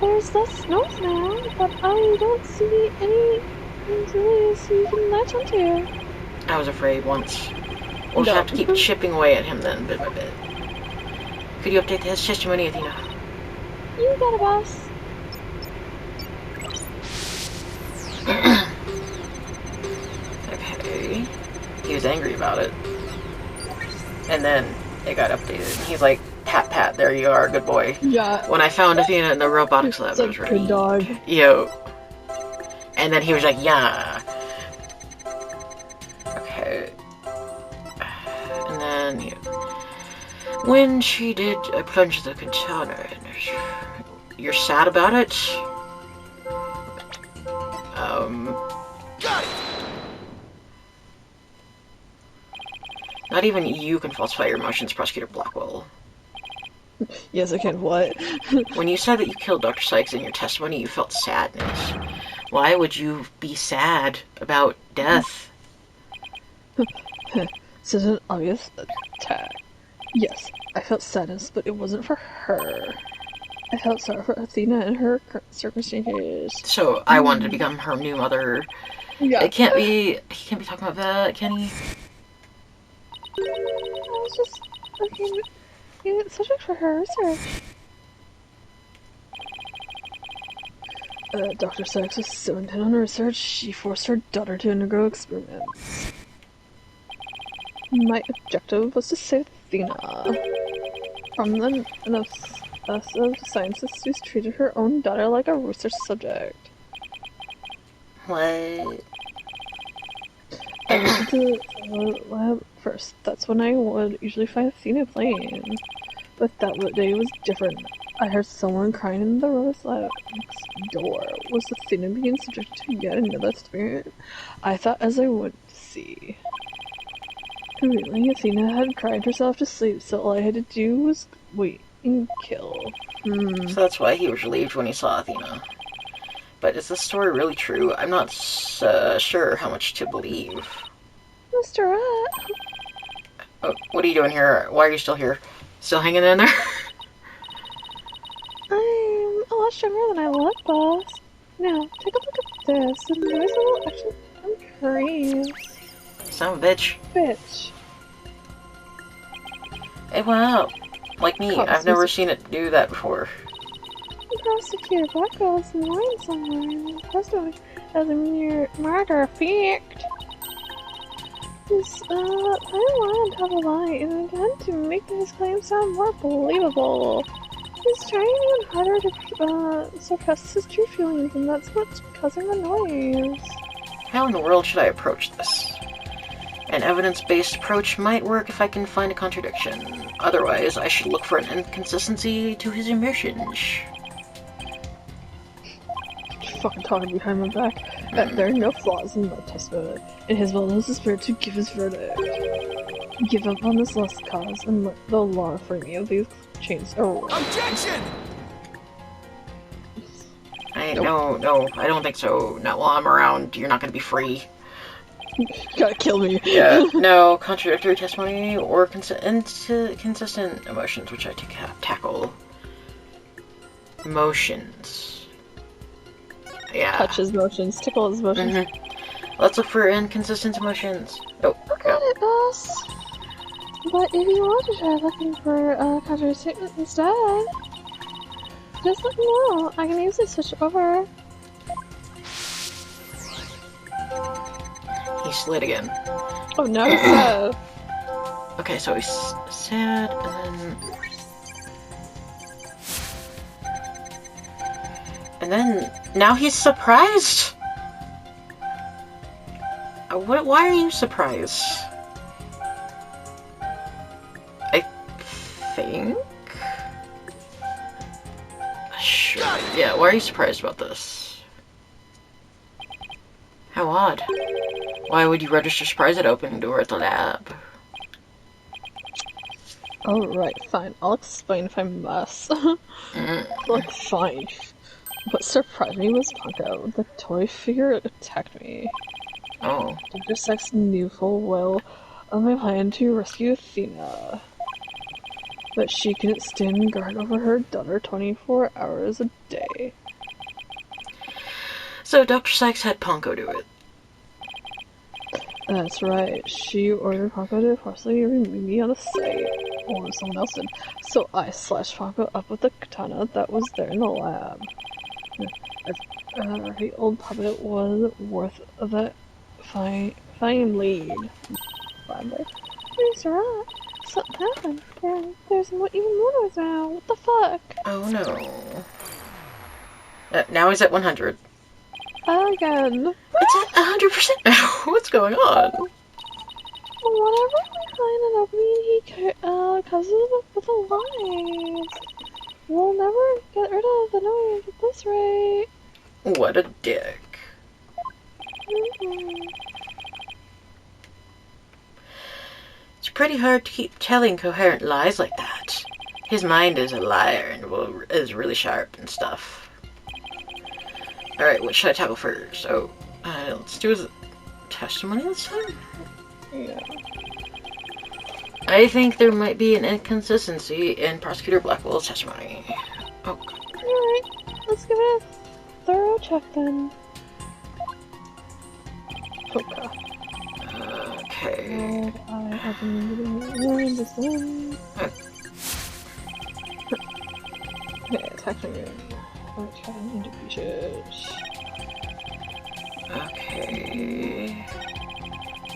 There's less snows now, but I don't see any really so you can latch onto. I was afraid once. We'll just have to keep chipping away at him then, bit by bit. Could you update his testimony, Athena? You got it, boss. Okay. He was angry about it. And then it got updated. And he's like, pat pat, there you are, good boy. Yeah. When I found Athena in the robotics lab, I was Good ready. dog. Yo. And then he was like, yeah. Okay. And then, yeah. When she did, I plunged the container in. You're sad about it? Got it! Not even you can falsify your emotions, Prosecutor Blackwell. Yes, I can. What? When you said that you killed Dr. Sykes in your testimony, you felt sadness. Why would you be sad about death? Such an obvious attack. Yes, I felt sadness, but it wasn't for her. I felt sorry for Athena and her current circumstances. So I wanted to become her new mother. Yeah. He can't be talking about that, can he? I was just looking at subject for her research. Dr. Sykes was so intent on her research, she forced her daughter to undergo experiments. My objective was to save Athena from the of scientists who treated her own daughter like a research subject. What? I went to the lab first. That's when I would usually find Athena playing. But that day was different. I heard someone crying in the rose lab next door. Was Athena being subjected to yet another experiment? I thought as I went to see. Really, Athena had cried herself to sleep, so all I had to do was wait and kill. So that's why he was relieved when he saw Athena. But is this story really true? I'm not sure how much to believe. Mr. Rat. Oh, what are you doing here? Why are you still here? Still hanging in there? I'm a lot stronger than I look, boss. Now, take a look at this. The noise will actually increase. Son of a bitch. Bitch. It went out. Like me, I've never seen it do that before. Prosecutor Blackwell's in line somewhere. Testimony as a mere matter of fact. I want to tell a lie and intend to make his claim sound more believable. He's trying even harder to suppress his true feelings, and that's what's causing the noise. How in the world should I approach this? An evidence-based approach might work if I can find a contradiction. Otherwise, I should look for an inconsistency to his emotions. fucking talking behind my back, that there are no flaws in my testimony. In his will is the spirit to give his verdict. Give up on this lost cause and let the law free me of these chains. Objection! No, I don't think so. Not while I'm around. You're not gonna be free. You gotta kill me. Yeah, no, contradictory testimony or consistent emotions, which I tackle. Emotions. Yeah. Touch his motions, tickle his motions. Let's look for inconsistent emotions. Oh, Got it, boss. But if you want to try looking for a contrary statement instead, just let me know. I can easily switch over. he slid again. Oh, now he's sad. Okay, so he's sad, and then now he's surprised. Why are you surprised? I think. Sure. Yeah. Why are you surprised about this? How odd. Why would you register surprise at opening door at the lab? Alright, fine. I'll explain if I must. Look, fine. What surprised me was Punko. The toy figure attacked me. Oh. Dr. Sex knew full well of my plan to rescue Athena. But she couldn't stand guard over her daughter 24 hours a day. So Dr. Sykes had Ponko do it. That's right. She ordered Ponko to forcibly remove me on the site. Or someone else did. So I slashed Ponko up with the katana that was there in the lab. The old puppet was worth of that fine lead. Finally. Mr. Rock, something happened. There's even more noise now. What the fuck? Oh no. Now he's at 100. Again. It's at 100% now. What's going on? Whatever we find an opening, he causes it with a lie. We'll never get rid of the noise at this rate. What a dick. It's pretty hard to keep telling coherent lies like that. His mind is a liar and is really sharp and stuff. Alright, what should I tackle first? Oh, let's do his testimony this time? Yeah. I think there might be an inconsistency in Prosecutor Blackwell's testimony. Oh. Alright, let's give it a thorough check then. Okay. Okay. I have been this in. Okay, attacking. Trying into pieces. Okay.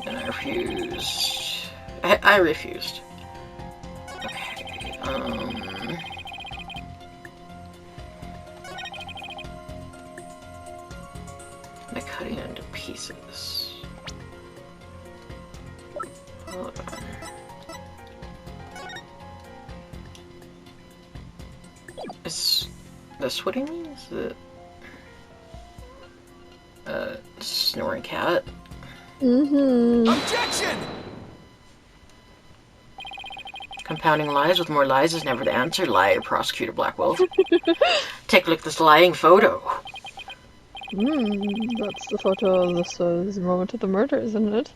And I refused. I refused. Okay, Am I cutting it into pieces? Hold on. Is this what he means? Snoring cat? Objection! Compounding lies with more lies is never the answer, liar, Prosecutor Blackwell. Take a look at this lying photo. That's the photo of this moment of the murder, isn't it?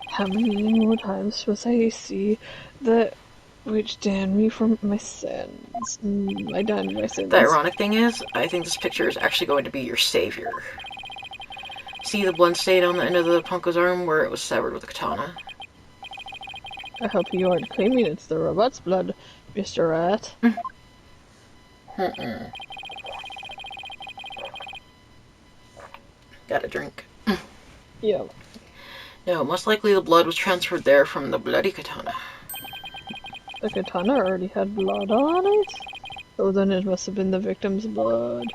How many more times must I see that which damned me from my sins? I damned my sins. The ironic thing is, I think this picture is actually going to be your savior. See the blood stain on the end of the Punko's arm where it was severed with a katana? I hope you aren't claiming it's the robot's blood, Mr. Rat. Got a drink. Yeah. No, most likely the blood was transferred there from the bloody katana. The katana already had blood on it? So then it must have been the victim's blood.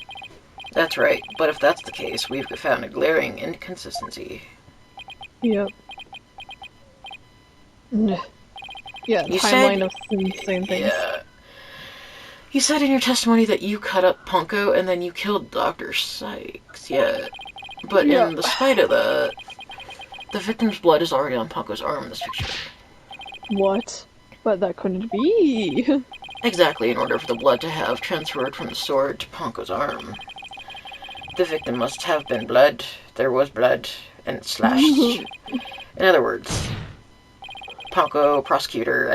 That's right, but if that's the case, we've found a glaring inconsistency. Yep. Yeah, You timeline said- of the same things. Yeah. You said in your testimony that you cut up Punko and then you killed Dr. Sykes, yeah. But Yeah. in the spite of that, the victim's blood is already on Punko's arm in this picture. What? But that couldn't be. Exactly, in order for the blood to have transferred from the sword to Punko's arm. The victim must have been blood. There was blood, and it slashed. In other words, Prosecutor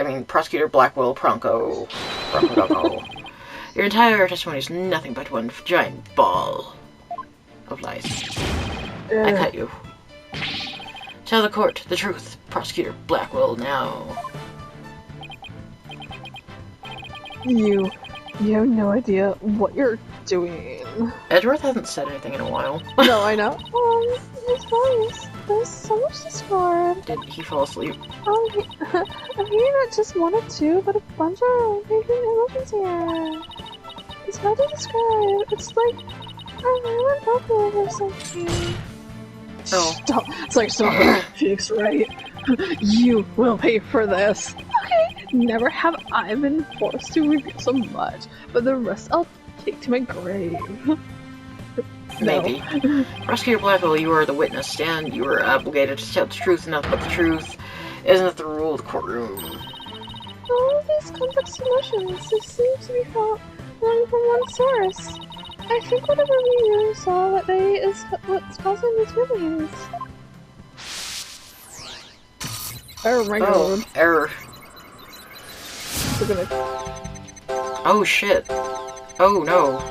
Blackwell Bronco. Your entire testimony is nothing but one giant ball of lies. I cut you. Tell the court the truth, Prosecutor Blackwell, now. You have no idea what you're doing. Edgeworth hasn't said anything in a while. No, I know. His voice. There's so much to score. Did he fall asleep? I'm hearing not just one or two, but a bunch of maybe emotions here. It's hard to describe. It's like a violent bubble or something. Oh. Stop. It's like stop. Phoenix, right? You will pay for this. Okay. Never have I been forced to reveal so much, but the rest I'll take to my grave. Maybe. Prosecutor Blackwell, you are the witness stand. You are obligated to tell the truth and nothing but the truth. Isn't it the rule of the courtroom? All of these complex emotions, they seem to be coming from one source. I think whatever you saw that day is what's causing these feelings. Oh my god. Error. We're gonna... Oh shit. Oh no.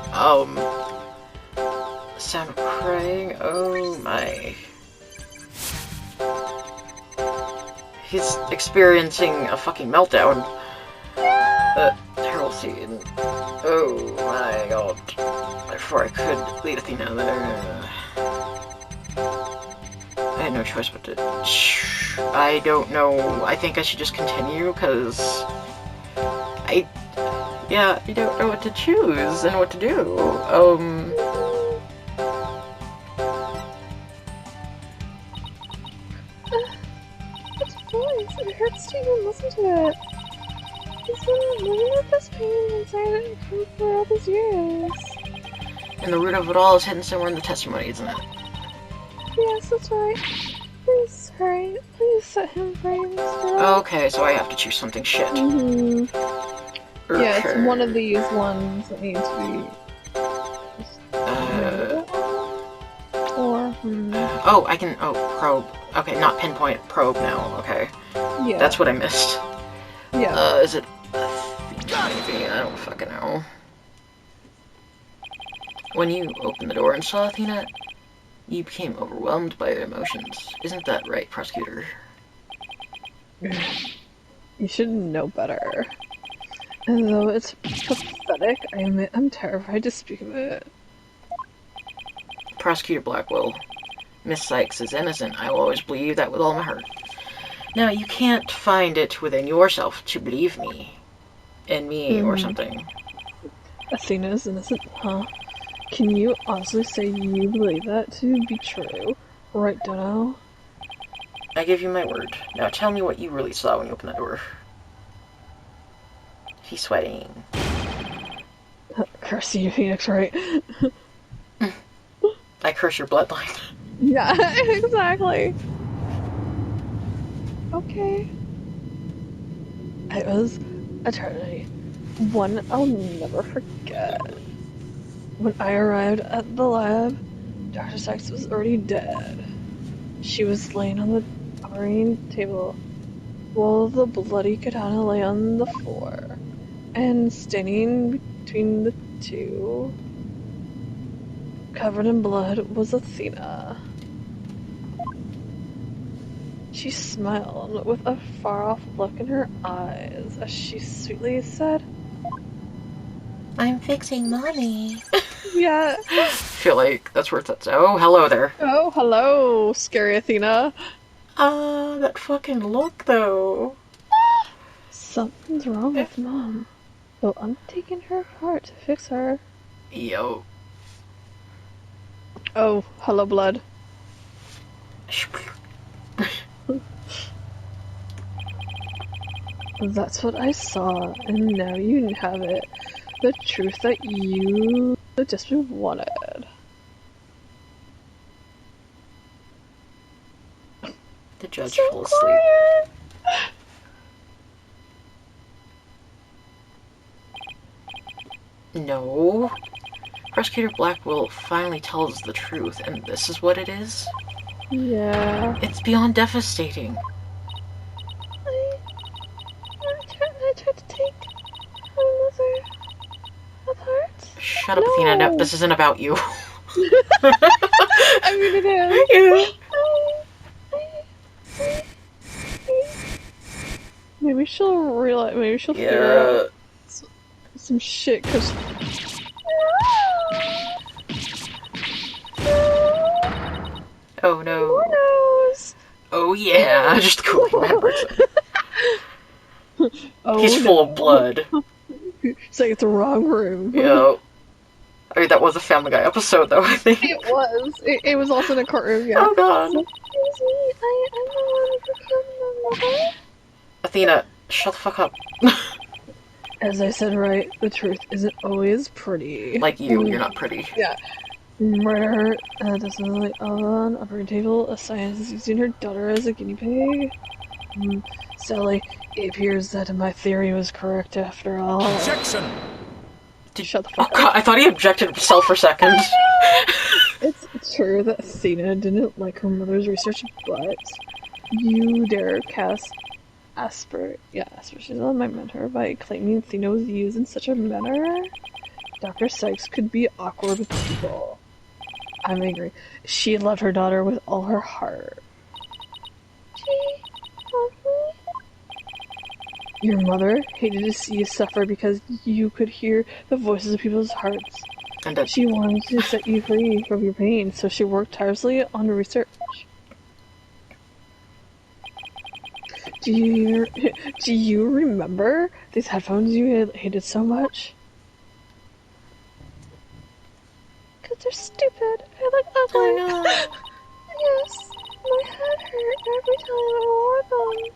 Sound of crying. Oh my. He's experiencing a fucking meltdown. Terrible scene. Oh my god. Before I could lead Athena there. I had no choice but to... I don't know. I think I should just continue, because... I don't know what to choose and what to do. It's voice. It hurts to even listen to it. He's been living with this pain inside him for all these years. And the root of it all is hidden somewhere in the testimony, isn't it? Yes, that's right. Please hurry. Please set him free, Mr. Okay, so I have to choose something shit. Yeah, it's one of these ones that need to be... Oh, I can... Oh, probe. Okay, not pinpoint, probe now, okay. Yeah. That's what I missed. Yeah. Is it... Maybe, I don't fucking know. When you opened the door and saw Athena, you became overwhelmed by your emotions. Isn't that right, Prosecutor? You should know better. And though it's pathetic, I admit I'm terrified to speak of it. Prosecutor Blackwell, Miss Sykes is innocent. I will always believe that with all my heart. Now, you can't find it within yourself to believe me. In me, or something. Athena is innocent, huh? Can you honestly say you believe that to be true? Right, Dono? I give you my word. Now tell me what you really saw when you opened that door. He's sweating. Curse you, Phoenix, right? I curse your bloodline. Yeah, exactly. Okay. It was eternity. One I'll never forget. When I arrived at the lab, Dr. Sykes was already dead. She was laying on the operating table, while the bloody katana lay on the floor. And standing between the two, covered in blood, was Athena. She smiled with a far-off look in her eyes as she sweetly said, I'm fixing mommy. Yeah. I feel like that's where it's at. Oh, hello there. Oh, hello, scary Athena. That fucking look, though. Something's wrong with Mom. Well, I'm taking her apart to fix her. Yo. Oh, hello, blood. That's what I saw, and now you have it. the truth that you just wanted. The judge So fell asleep. quiet. No. Prosecutor Blackwell finally tells the truth, and this is what it is? Yeah. It's beyond devastating. I tried to take my mother apart. Shut up, Athena. No, this isn't about you. I mean, it is. Yeah. Maybe she'll realize. Maybe she'll figure out some shit. Cause oh no. Who knows? Oh yeah. Just cool remembers. Oh, He's full of blood. It's like it's the wrong room. Yeah. I mean, that was a Family Guy episode, though, I think. It was. It was also in a courtroom, yeah. Oh, God. Excuse me, I'm the one who killed my mother. Athena, shut the fuck up. As I said, right, the truth isn't always pretty. Like you, you're not pretty. Yeah. Murder, definitely on operating table, a scientist using her daughter as a guinea pig. Sally, it appears that my theory was correct after all. Objection! Shut the fuck up. Oh god, I thought he objected himself for a second. It's true that Athena didn't like her mother's research, but you dare cast aspersions on my mentor by claiming Athena was used in such a manner? Dr. Sykes could be awkward with people. I'm angry. She loved her daughter with all her heart. She loved me? Your mother hated to see you suffer because you could hear the voices of people's hearts. And She wanted to set you free from your pain, so she worked tirelessly on research. Do you remember these headphones you hated so much? Because they're stupid. I look ugly. Oh, Yes, my head hurt every time I wore them.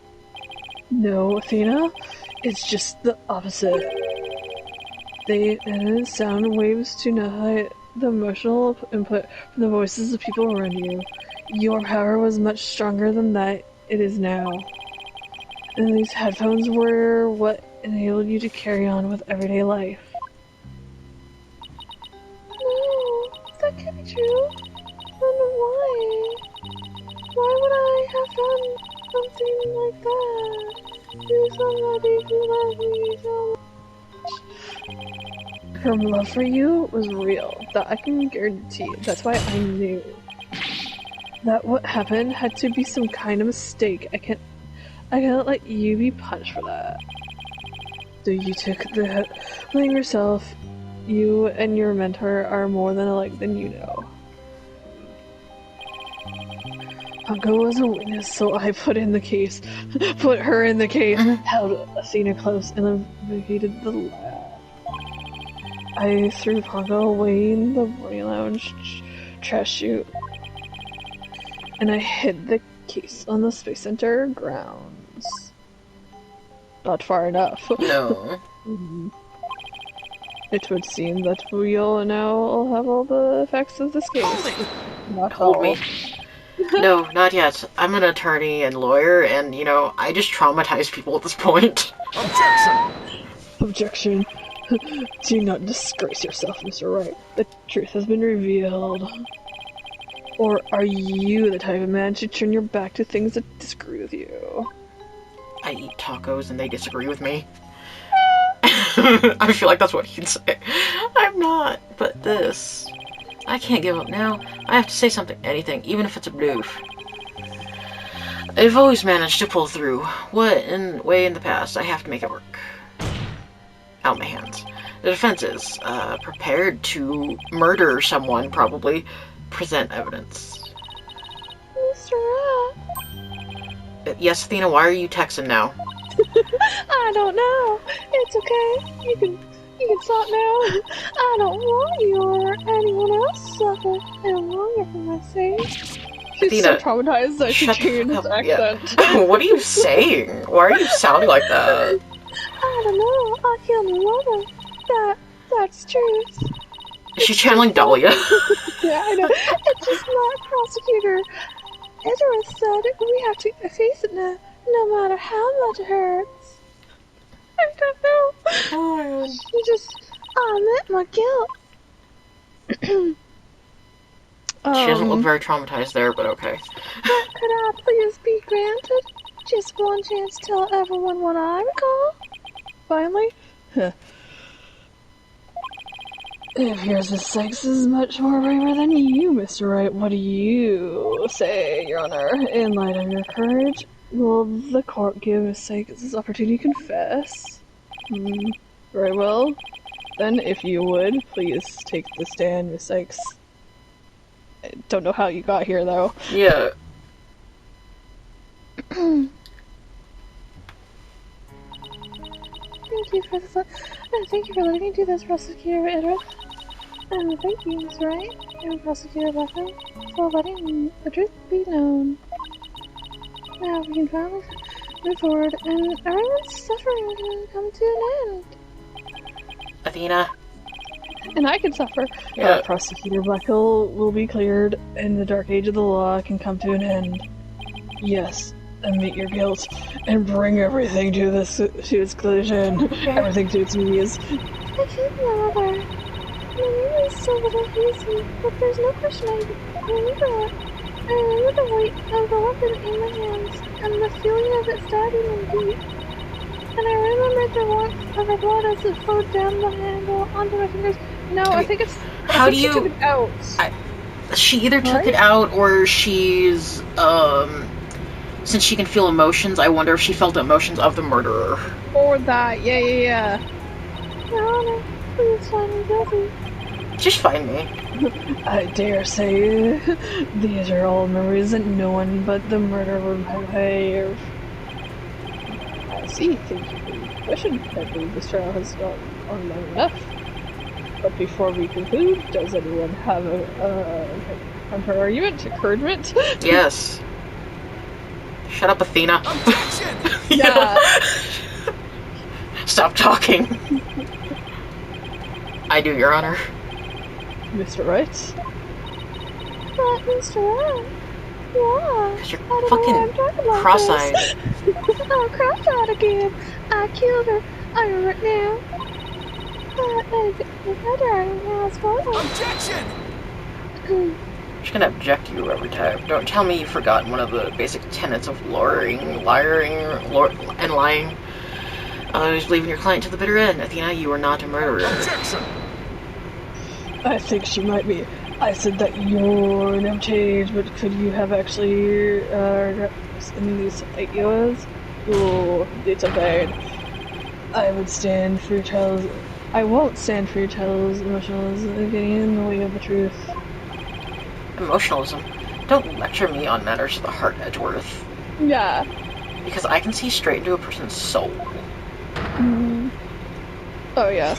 No, Athena, it's just the opposite. They added sound waves to hide the emotional input from the voices of people around you. Your power was much stronger than that it is now. And these headphones were what enabled you to carry on with everyday life. No, that can't be true. Then why? Why would I have done something like that? To somebody who loved me so much. Her love for you was real. That I can guarantee. That's why I knew that what happened had to be some kind of mistake. I can't let you be punished for that. So you took the blame yourself. You and your mentor are more than alike than you know. Punko was a witness, so I put her in the case, held Athena close, and investigated the lab. I threw Punko away in the boarding lounge trash chute, and I hid the case on the Space Center grounds. Not far enough. no. It would seem that we'll now have all the effects of this case. Not Hold all. me. No, not yet. I'm an attorney and lawyer, and, I just traumatize people at this point. Objection! Objection. Do not disgrace yourself, Mr. Wright. The truth has been revealed. Or are you the type of man to turn your back to things that disagree with you? I eat tacos and they disagree with me. I feel like that's what he'd say. I'm not, but this. I can't give up now. I have to say something, anything, even if it's a bluff. I've always managed to pull through. What way in the past, I have to make it work. Out my hands. The defense is prepared to murder someone, probably. Present evidence. Mr. Rat. Yes, Athena, why are you texting now? I don't know. It's okay. You can stop now. I don't want you or anyone else to suffer any longer for my sake. She's so Athena, traumatized that she shut the changed his fuck up. accent. Yeah. What are you saying? Why are you sounding like that? I don't know. I killed my mother. That's true. She's channeling Dahlia. Yeah, I know. It's just not prosecutor. Edward said we have to face it now, no matter how much it hurts. I don't know. Oh my god. She just admit my guilt. She doesn't look very traumatized there, but okay. But could I please be granted just one chance to tell everyone what I recall? Finally? It appears the sex is much more braver than you, Mr. Wright. What do you say, Your Honor? In light of your courage, will the court give Miss Sykes this opportunity to confess? Very well. Then, if you would, please take the stand, Miss Sykes. I don't know how you got here, though. Yeah. Thank you for this. Thank you for letting me do this, Prosecutor Edward. Thank you, Miss Wright, and Prosecutor Buckley, for letting the truth be known. Now we can finally move forward, and everyone's suffering can come to an end. Athena. And I can suffer. Yeah. Prosecutor Buckle will be cleared, and the dark age of the law can come to an end. Yes, admit your guilt, and bring everything to its conclusion. Everything to its knees. I can't, Mother. My memory is still a little hazy, but there's no question I remember it. I remember the weight of the weapon in my hands, and the feeling of it stabbing me deep. And I remember the warmth of her blood as it flowed down the handle onto my fingers. No, I think it's... How do she you... took it out. She either took it out, or she's, since she can feel emotions, I wonder if she felt emotions of the murderer. Or that, yeah. Your Honor, please find me guilty. Just find me. I dare say these are all memories that no one but the murderer would have. I see. Thank you for your question. I believe this trial has gone on long enough. But before we conclude, does anyone have a counter-argument? Encouragement? Yes. Shut up, Athena. Objection! Yeah. Stop talking. I do, Your Honor. Mr. Wright? But Mr. Wright? Yeah. Because you're fucking cross-eyed. I'm cross-eyed again. I killed her. I remember it now. But my darling has fallen. Objection! I'm just gonna object to you every time. Don't tell me you've forgotten one of the basic tenets of lying. Always leaving your client to the bitter end. Athena, you are not a murderer. Objection! I think she might be. I said that your name changed, but could you have actually in these yours? Oh, it's okay. I won't stand for your child's emotionalism getting in the way of the truth. Emotionalism? Don't lecture me on matters of the heart, Edgeworth. Yeah. Because I can see straight into a person's soul. Oh yeah.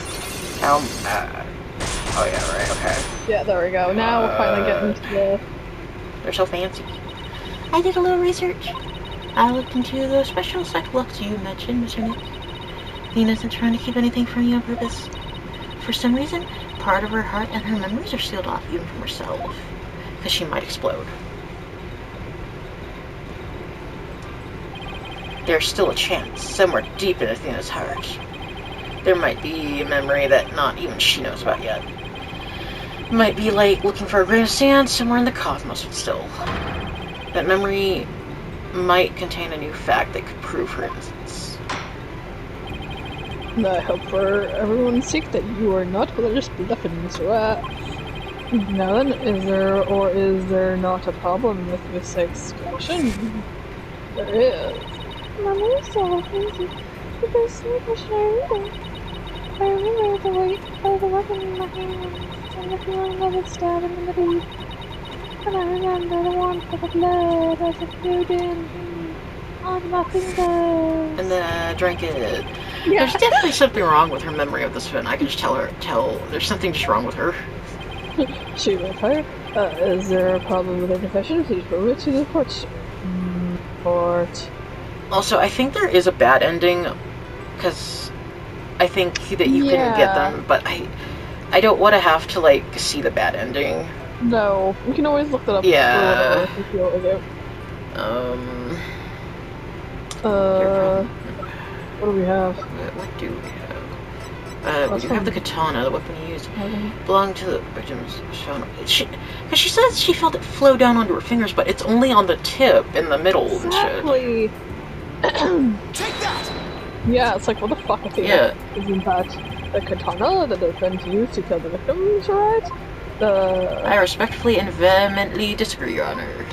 Oh yeah, right, okay. Yeah, there we go. Now we're finally getting to the... They're so fancy. I did a little research. I looked into the special cyclocks you mentioned, Mr. Nick. Athena isn't trying to keep anything from you on purpose. For some reason, part of her heart and her memories are sealed off even from herself. Because she might explode. There's still a chance, somewhere deep in Athena's heart. There might be a memory that not even she knows about yet. It might be like looking for a grain of sand somewhere in the cosmos, but still. That memory might contain a new fact that could prove her innocence. I hope for everyone's sake that you are not going to just bluffing, Mr. Rat. Now then, is there not a problem with this explanation? There is. Mommy is so crazy. But there's no question I remember. I remember the weight of the weapon in my hands, and the feeling of it stabbing in the deep. And I remember the warmth of the blood as it flowed in on my fingers. And then I drank it. Yeah. There's definitely something wrong with her memory of this event. I can just tell there's something just wrong with her. She went fire. Is there a problem with her confession? Please prove it to the court. Also, I think there is a bad ending, because I think that you can get them, but I don't want to have to, like, see the bad ending. No, we can always look that up. Yeah. If we feel like it. What do we have? What do we have? We do have the katana, the weapon used belonged to the victim's shadow. Because she says she felt it flow down onto her fingers, but it's only on the tip in the middle Exactly. and shit. Take that! Yeah, it's like, what the fuck? I think Yeah. is in fact the katana that the friends used to kill the victims, right? I respectfully and vehemently disagree, Your Honor.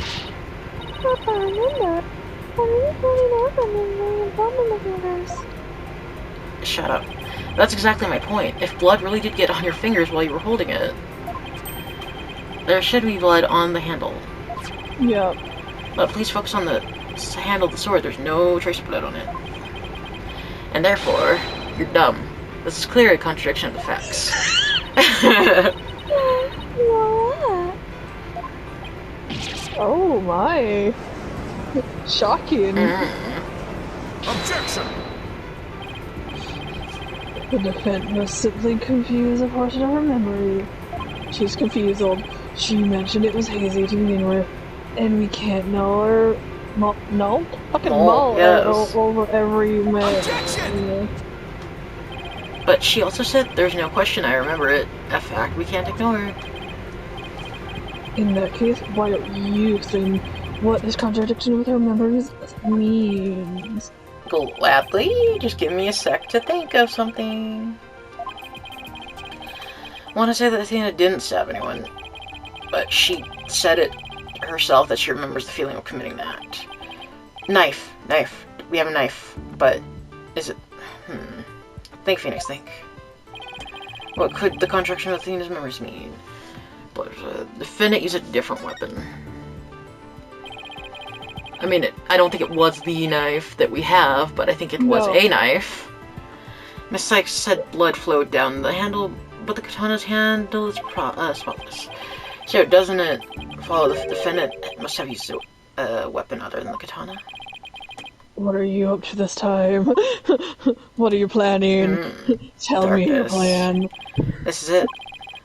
Shut up. That's exactly my point. If blood really did get on your fingers while you were holding it, there should be blood on the handle. Yeah. But please focus on the handle of the sword. There's no trace of blood on it. And therefore, you're dumb. This is clearly a contradiction of the facts. Oh my. Shocking. Objection! The defendant was simply confused a portion of her memory. She's confused. She mentioned it was hazy to begin with, and we can't know her. No? Fucking mull over every minute. Objection! But she also said there's no question I remember it. A fact we can't ignore. In that case, why don't you explain what this contradiction with her memories means? Gladly. Just give me a sec to think of something. I want to say that Athena didn't stab anyone, but she said it herself that she remembers the feeling of committing that. Knife. We have a knife, but is it... Think, Phoenix, think. What could the contradiction of Athena's memories mean? But the defendant used a different weapon. I mean, I don't think it was the knife that we have, but I think it was a knife. Miss Sykes said blood flowed down the handle, but the katana's handle is spotless. So doesn't it follow the defendant must have used a weapon other than the katana? What are you up to this time? What are you planning? Tell me your plan. This is it.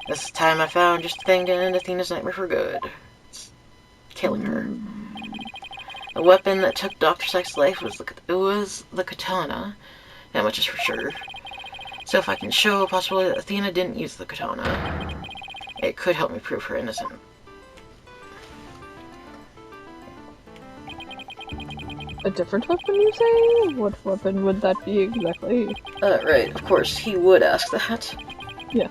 This time I found just the thing to end Athena's nightmare for good. It's killing her. The weapon that took Dr. Sykes' life was the katana. That much is for sure. So if I can show a possibility that Athena didn't use the katana, it could help me prove her innocent. A different weapon, you say? What weapon would that be exactly? Right, of course, he would ask that. Yeah,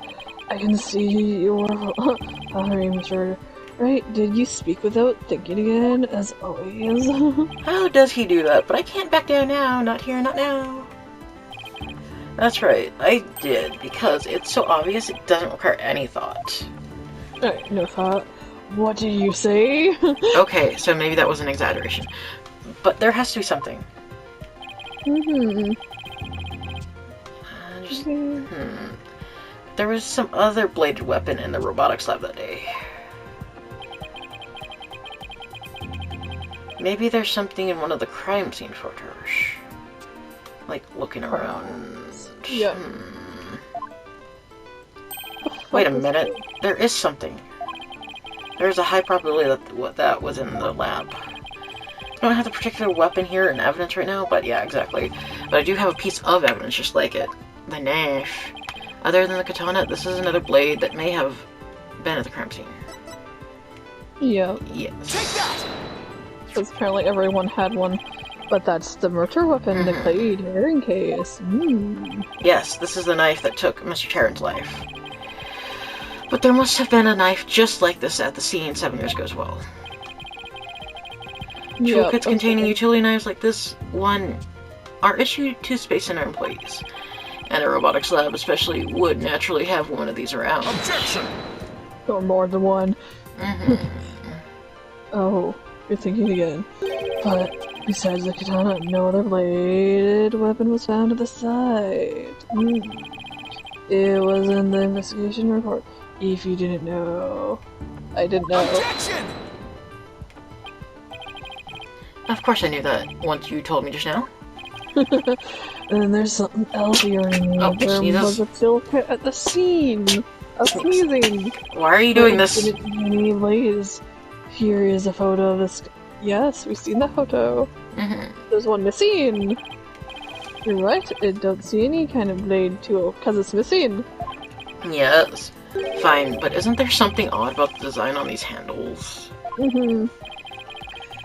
I can see your Mr. Right, did you speak without thinking again, as always? How does he do that? But I can't back down now, not here, not now. That's right, I did, because it's so obvious it doesn't require any thought. Alright, no thought. What do you say? Okay, so maybe that was an exaggeration. But there has to be something. There was some other bladed weapon in the robotics lab that day. Maybe there's something in one of the crime scene photos. Like, looking around. Yeah. Wait a minute. There is something. There's a high probability that that was in the lab. I don't have the particular weapon here in evidence right now, but yeah, exactly. But I do have a piece of evidence just like it. The knife. Other than the katana, this is another blade that may have been at the crime scene. Yeah. Yes. Take that! Because apparently everyone had one. But that's the murder weapon, the clay herring case. Yes, this is the knife that took Mr. Tarrant's life. But there must have been a knife just like this at the scene 7 years ago as well. Toolkits containing utility knives like this one are issued to Space Center employees. And a robotics lab especially would naturally have one of these around. Objection! Or more than one. Oh, you're thinking again. But besides the katana, no other bladed weapon was found at the site. It was in the investigation report. If you didn't know. I didn't know. Objection! Of course I knew that once you told me just now. And then there's something else you already knew. Oh, There Jesus. was a toolkit at the scene of sneezing. Why are you But doing it this? didn't give any blaze. Here is a photo of this. Yes, we've seen that photo. There's one missing. You're right, I don't see any kind of blade tool, because it's missing. Yes. Fine, but isn't there something odd about the design on these handles?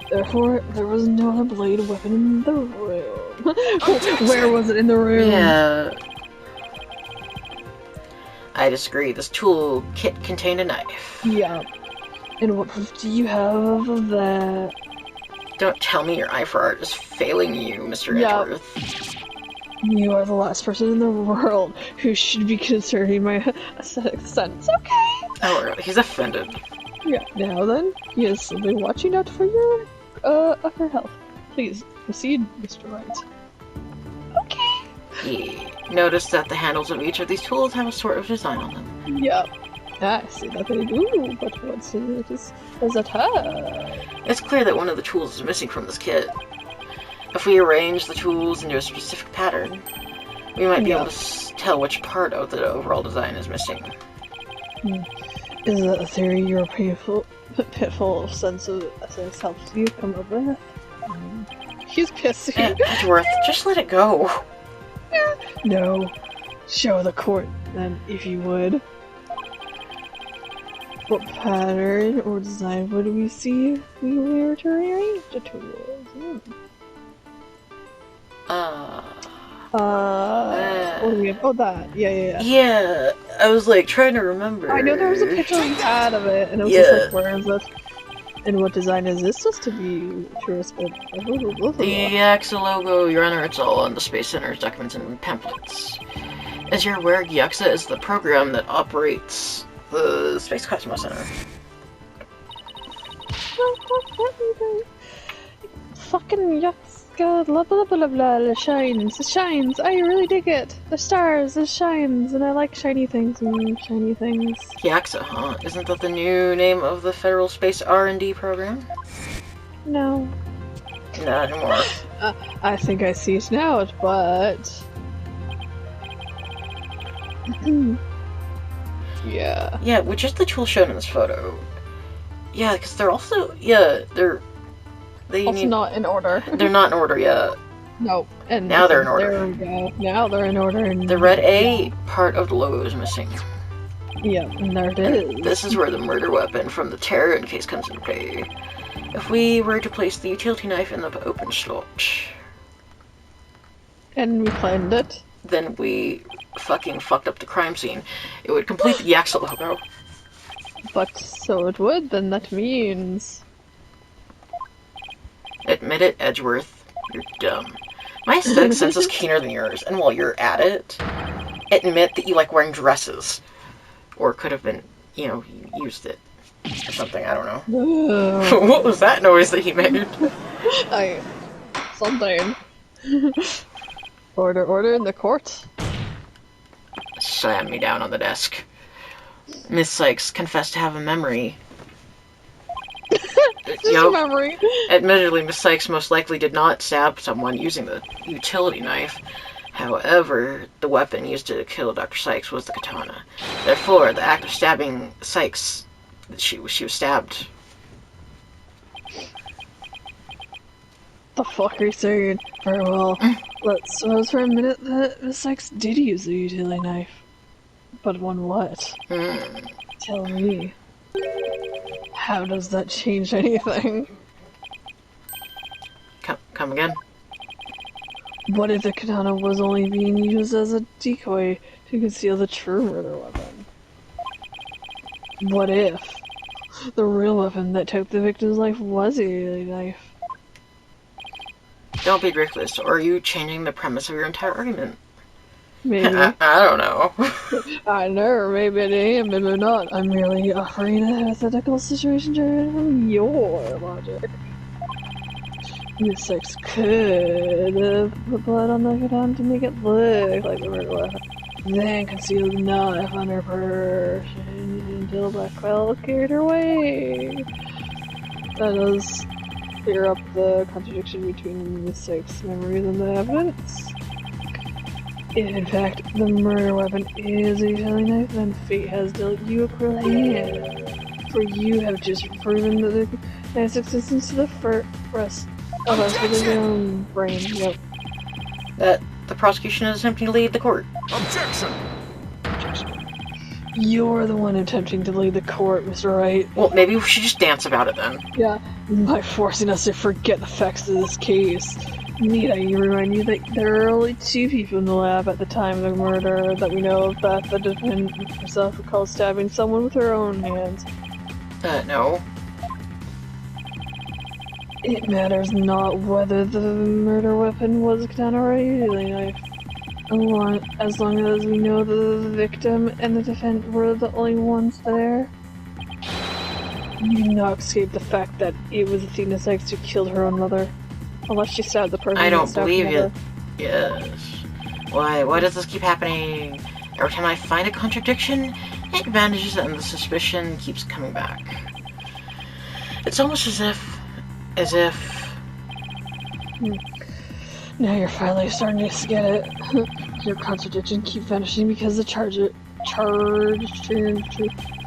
Therefore, there was no other blade weapon in the room. Where was it in the room? Yeah. I disagree. This tool kit contained a knife. Yeah. And what proof do you have of that? Don't tell me your eye for art is failing you, Mr. Yeah. Edgeworth. You are the last person in the world who should be concerning my aesthetic sense, okay? Oh my god, he's offended. Yeah, now then, yes, I'll be watching out for your, upper health. Please, proceed, Mr. Wright. Okay. He noticed that the handles of each of these tools have a sort of design on them. Yep. I see that they do, but what's it is that have? It's clear that one of the tools is missing from this kit. If we arrange the tools into a specific pattern, we might be able to tell which part of the overall design is missing. Is that a theory your pitful sense of essence helps you come up with? He's pissy. Edgeworth, just let it go. No. Show the court, then, if you would. What pattern or design would we see if we were to rearrange the tools? What do we have? Oh, that. Yeah. Yeah, I was like trying to remember. I know there was a picture we had of it, and I was just like, where is it? And what design is this supposed to be? The Yaxa logo, Your Honor, it's all on the Space Center's documents and pamphlets. As you're aware, Yaxa is the program that operates the Space Cosmos Center. Fucking Yaxa, blah blah blah blah, it shines, I really dig it. The stars, it shines, and I like shiny things and shiny things. Yaxa, huh? Isn't that the new name of the Federal Space R&D program? No. Not anymore. I think I see it now, but... yeah. Yeah, which is the tool shown in this photo. Yeah, because they're also... They also not in order. They're not in order yet. No. And now they're in order. There we go. Now they're in order. And the red A part of the logo is missing. Yeah, and there it is. This is where the murder weapon from the Terran case comes into play. If we were to place the utility knife in the open slot... and we planned it. Then we fucking fucked up the crime scene. It would complete the Yaxa logo. But so it would, then that means... Admit it, Edgeworth. You're dumb. My aesthetic sense is keener than yours, and while you're at it, admit that you like wearing dresses. Or could have been, you used it. Or something, I don't know. What was that noise that he made? Something. Order in the court. Slam me down on the desk. Miss Sykes confessed to have a memory. Just a memory. Admittedly, Miss Sykes most likely did not stab someone using the utility knife. However, the weapon used to kill Dr. Sykes was the katana. Therefore, the act of stabbing Sykes, she was stabbed. The fuck are you saying? Very well. Let's suppose for a minute that Miss Sykes did use the utility knife. But on what? Tell me. How does that change anything? Come again? What if the katana was only being used as a decoy to conceal the true murder weapon? What if the real weapon that took the victim's life was a utility knife? Don't be ridiculous, or are you changing the premise of your entire argument? Maybe. I don't know. I know, maybe I am, maybe not. I'm merely offering a hypothetical situation driven from your logic. Miss Sykes could have put blood on the katana to make it look like a murder weapon, then concealed the knife on her person until Blackwell carried her away. That is clear up the contradiction between the 6 memories and the evidence. If in fact the murder weapon is a utility knife, then fate has dealt you a cruel hand. For you have just proven that the knife's existence to the rest of us with his own brain. Yep. That the prosecution is attempting to lead the court. Objection! You're the one attempting to lead the court, Mr. Wright. Well, maybe we should just dance about it then. Yeah, by forcing us to forget the facts of this case. Need I remind you that there are only 2 people in the lab at the time of the murder that we know of, that the defendant herself recalls stabbing someone with her own hands. No. It matters not whether the murder weapon was a katana or a utility knife. As long as we know that the victim and the defendant were the only ones there, you cannot escape the fact that it was Athena Sykes who killed her own mother. Unless she stabbed the person I who don't stabbed believe her it. Yes. Why does this keep happening? Every time I find a contradiction, it vanishes and the suspicion keeps coming back. It's almost as if... Now you're finally starting to get it. Your contradiction keeps vanishing because the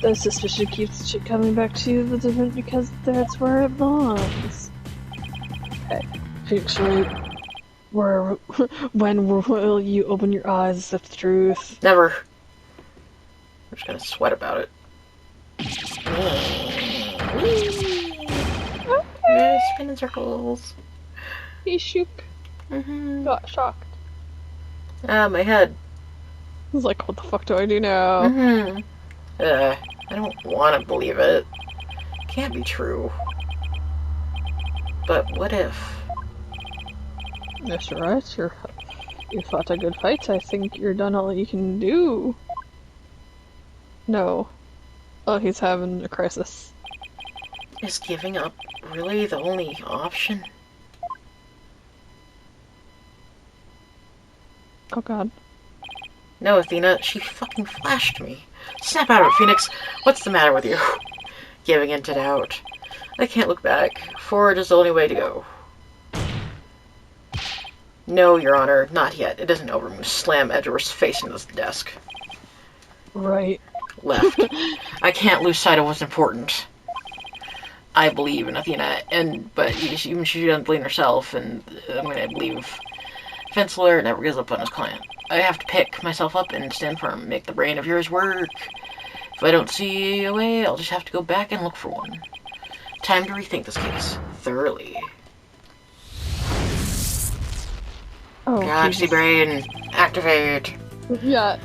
the suspicion keeps coming back to the defendant because that's where it belongs. Okay, Phoenix Wright, when will you open your eyes and accept the truth? Never. I'm just gonna sweat about it. Yeah, spin in circles. He shook. Got shocked. My head. I was like, what the fuck do I do now? I don't want to believe it. Can't be true. But what if? Mr. Wright, you fought a good fight. I think you're done all you can do. No. Oh, he's having a crisis. Is giving up really the only option? Oh god. No, Athena, she fucking flashed me. Snap out of it, Phoenix. What's the matter with you? Giving in to doubt. I can't look back. Forward is the only way to go. No, Your Honor, not yet. It isn't over. Slam Edgeworth's face into the desk. Right. Left. I can't lose sight of what's important. I believe in Athena, but even she doesn't believe in herself, and I'm gonna believe Fensler never gives up on his client. I have to pick myself up and stand firm. Make the brain of yours work. If I don't see a way, I'll just have to go back and look for one. Time to rethink this case thoroughly. Oh, Galaxy brain, activate. Yeah.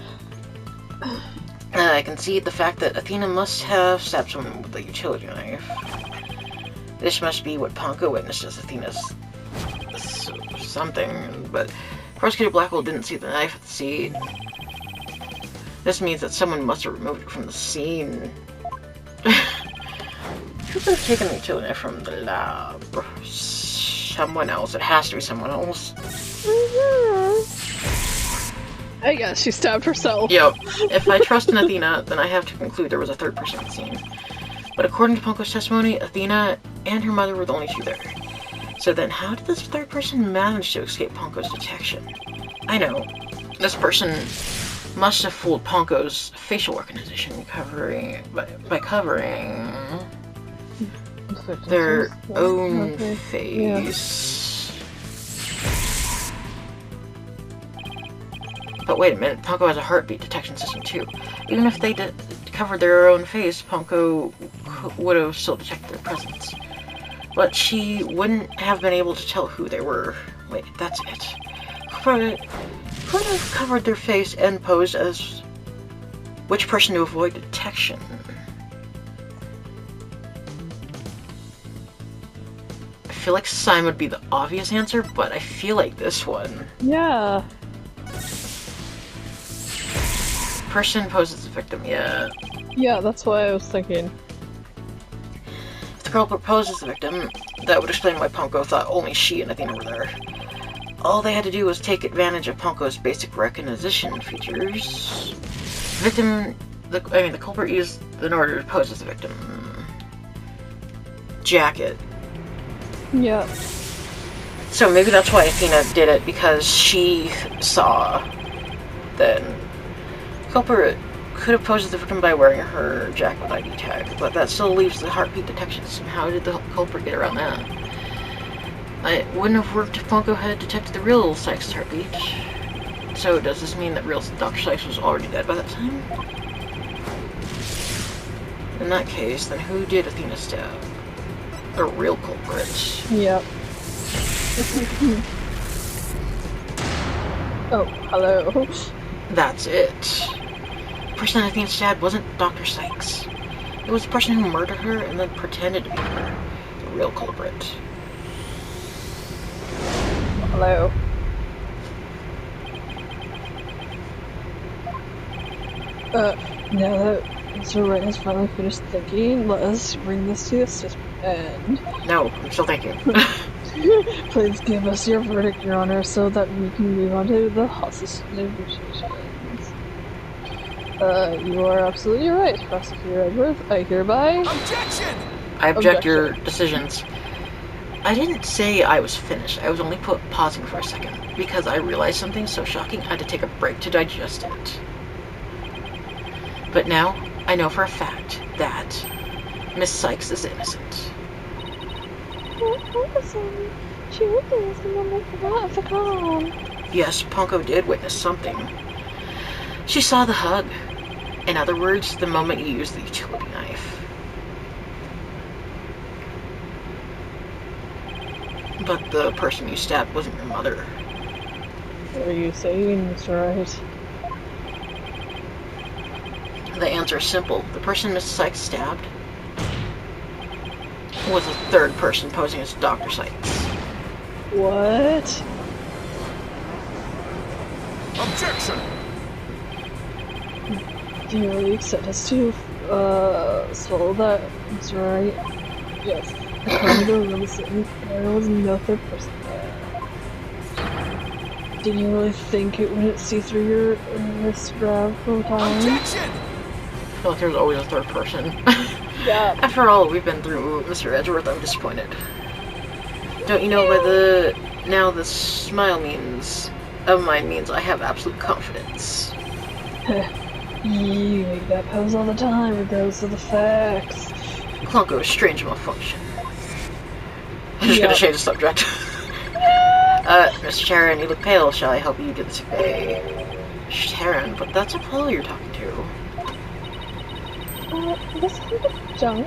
I concede the fact that Athena must have stabbed someone with a utility knife. This must be what Ponko witnessed as Athena's something, but Prosecutor Blackwell didn't see the knife at the scene. This means that someone must have removed it from the scene. Who could have taken the utility knife from the lab? Someone else. It has to be someone else. I guess she stabbed herself. Yep. If I trust in Athena, then I have to conclude there was a third person at the scene. But according to Ponko's testimony, Athena and her mother were the only two there. So then how did this third person manage to escape Ponko's detection? I know. This person must have fooled Ponko's facial recognition by covering their own face. Yeah. But wait a minute, Ponko has a heartbeat detection system too. Even if they covered their own face, Ponko would have still detected their presence. But she wouldn't have been able to tell who they were. Wait, that's it. Could have covered their face and posed as which person to avoid detection. I feel like Simon would be the obvious answer, but I feel like this one. Yeah. Person poses as a victim, yeah. Yeah, that's what I was thinking. If the girl proposed as the victim, that would explain why Ponko thought only she and Athena were there. All they had to do was take advantage of Ponko's basic recognition features. The culprit used in order to pose as the victim. Jacket. Yeah. So maybe that's why Athena did it, because she saw that culprit could have posed the victim by wearing her jacket with ID tag, but that still leaves the heartbeat detection system. How did the culprit get around that? It wouldn't have worked if Ponko had detected the real Sykes' heartbeat. So does this mean that real Dr. Sykes was already dead by that time? In that case, then who did Athena stab? The real culprit. Yep. Oh, hello. That's it. The person that Athena stabbed wasn't Dr. Sykes. It was the person who murdered her and then pretended to be her. The real culprit. Hello. Now that Mr. Wright has finally finished thinking, let us bring this to its end. No, I'm still thinking. Please give us your verdict, Your Honor, so that we can move on to the hostage negotiations. You are absolutely right, Prosecutor Edwards. I hereby... Objection! I object your decisions. I didn't say I was finished. I was only pausing for a second, because I realized something so shocking I had to take a break to digest it. But now, I know for a fact that Miss Sykes is innocent. She witnessed the moment of the crime. Yes, Ponko did witness something. She saw the hug. In other words, the moment you used the utility knife. But the person you stabbed wasn't your mother. What are you saying, Mr. Wright? The answer is simple. The person Miss Sykes stabbed was a third person posing as Dr. Sykes. What? Objection! Do you really accept us to, swallow that, Mr. Wright? Yes. According to the rules, there was no third person there. Did you really think it wouldn't see through your wrist grab for time? Objection! I feel like there's always a third person. Yeah. After all we've been through, Mr. Edgeworth, I'm disappointed. Don't you know by the... Now the smile of mine means I have absolute confidence. You make that pose all the time, regardless of the facts. Clunko's strange malfunction. I'm just gonna change the subject. Mr. Sharon, you look pale. Shall I help you get the sick bay? Sharon, but that's Apollo you're talking to. This is the junk.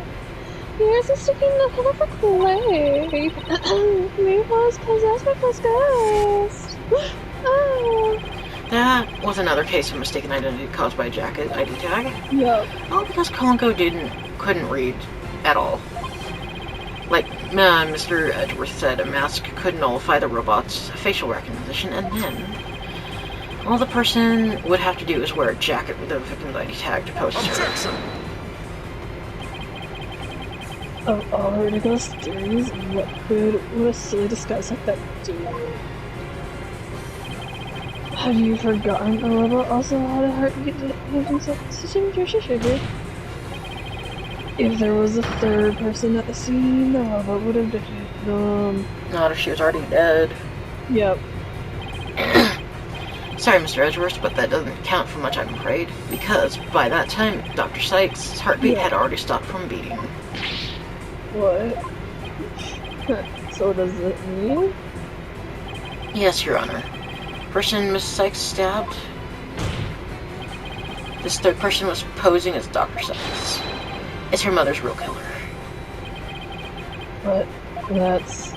Here's a sticking the hell of a Kool-Aid. Maybe I was possessed by this ghost. Oh. That was another case of mistaken identity caused by a jacket ID tag. Yep. Oh, because Klonko couldn't read at all. Like Mr. Edgeworth said, a mask could nullify the robot's facial recognition, and then all the person would have to do is wear a jacket with a victim's ID tag to pose as her. Objection! Of all the ridiculous theories, what could a silly disguise like that do? Have you forgotten the robot also had a heartbeat situation? If there was a third person at the scene, the robot would have defeated them. Not if she was already dead. Yep. Sorry, Mr. Edgeworth, but that doesn't count for much, I'm afraid. Because by that time, Dr. Sykes' heartbeat had already stopped from beating. What? So does it mean? Yes, Your Honor. Person Miss Sykes stabbed. This third person was posing as Dr. Sykes. It's her mother's real killer. But that's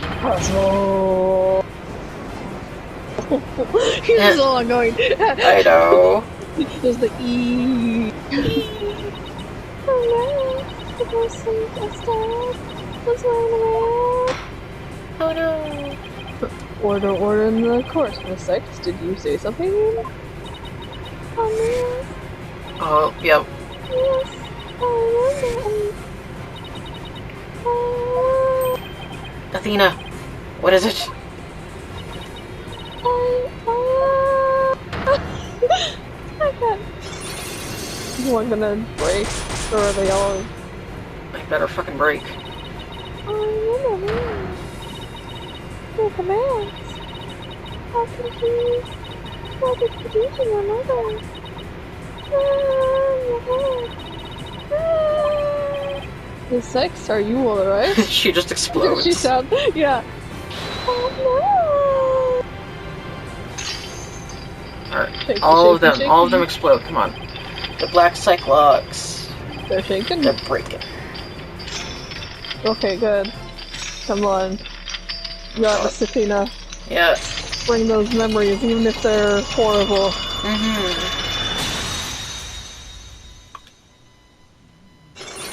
impossible. Here's all I'm going. I know. There's the E. Oh no, the person I stabbed was running away. Oh no. Order in the court, Miss Sykes. Did you say something? Oh no. Oh, yep. Yes, I remember. Athena, what is it? I can't. Is one gonna break? Or are they all? I better fucking break. I'm a man. With a mask. How could he... How could he do to my mother? Miss Six, are you alright? She just explodes. She sounds... Yeah. Oh no! Alright, Shaky, all shaky, of them shaky. explode, come on. The black cyclops. They're shaking? They're breaking. Okay, good. Come on. You got this, Athena. Yeah. Bring those memories, even if they're horrible.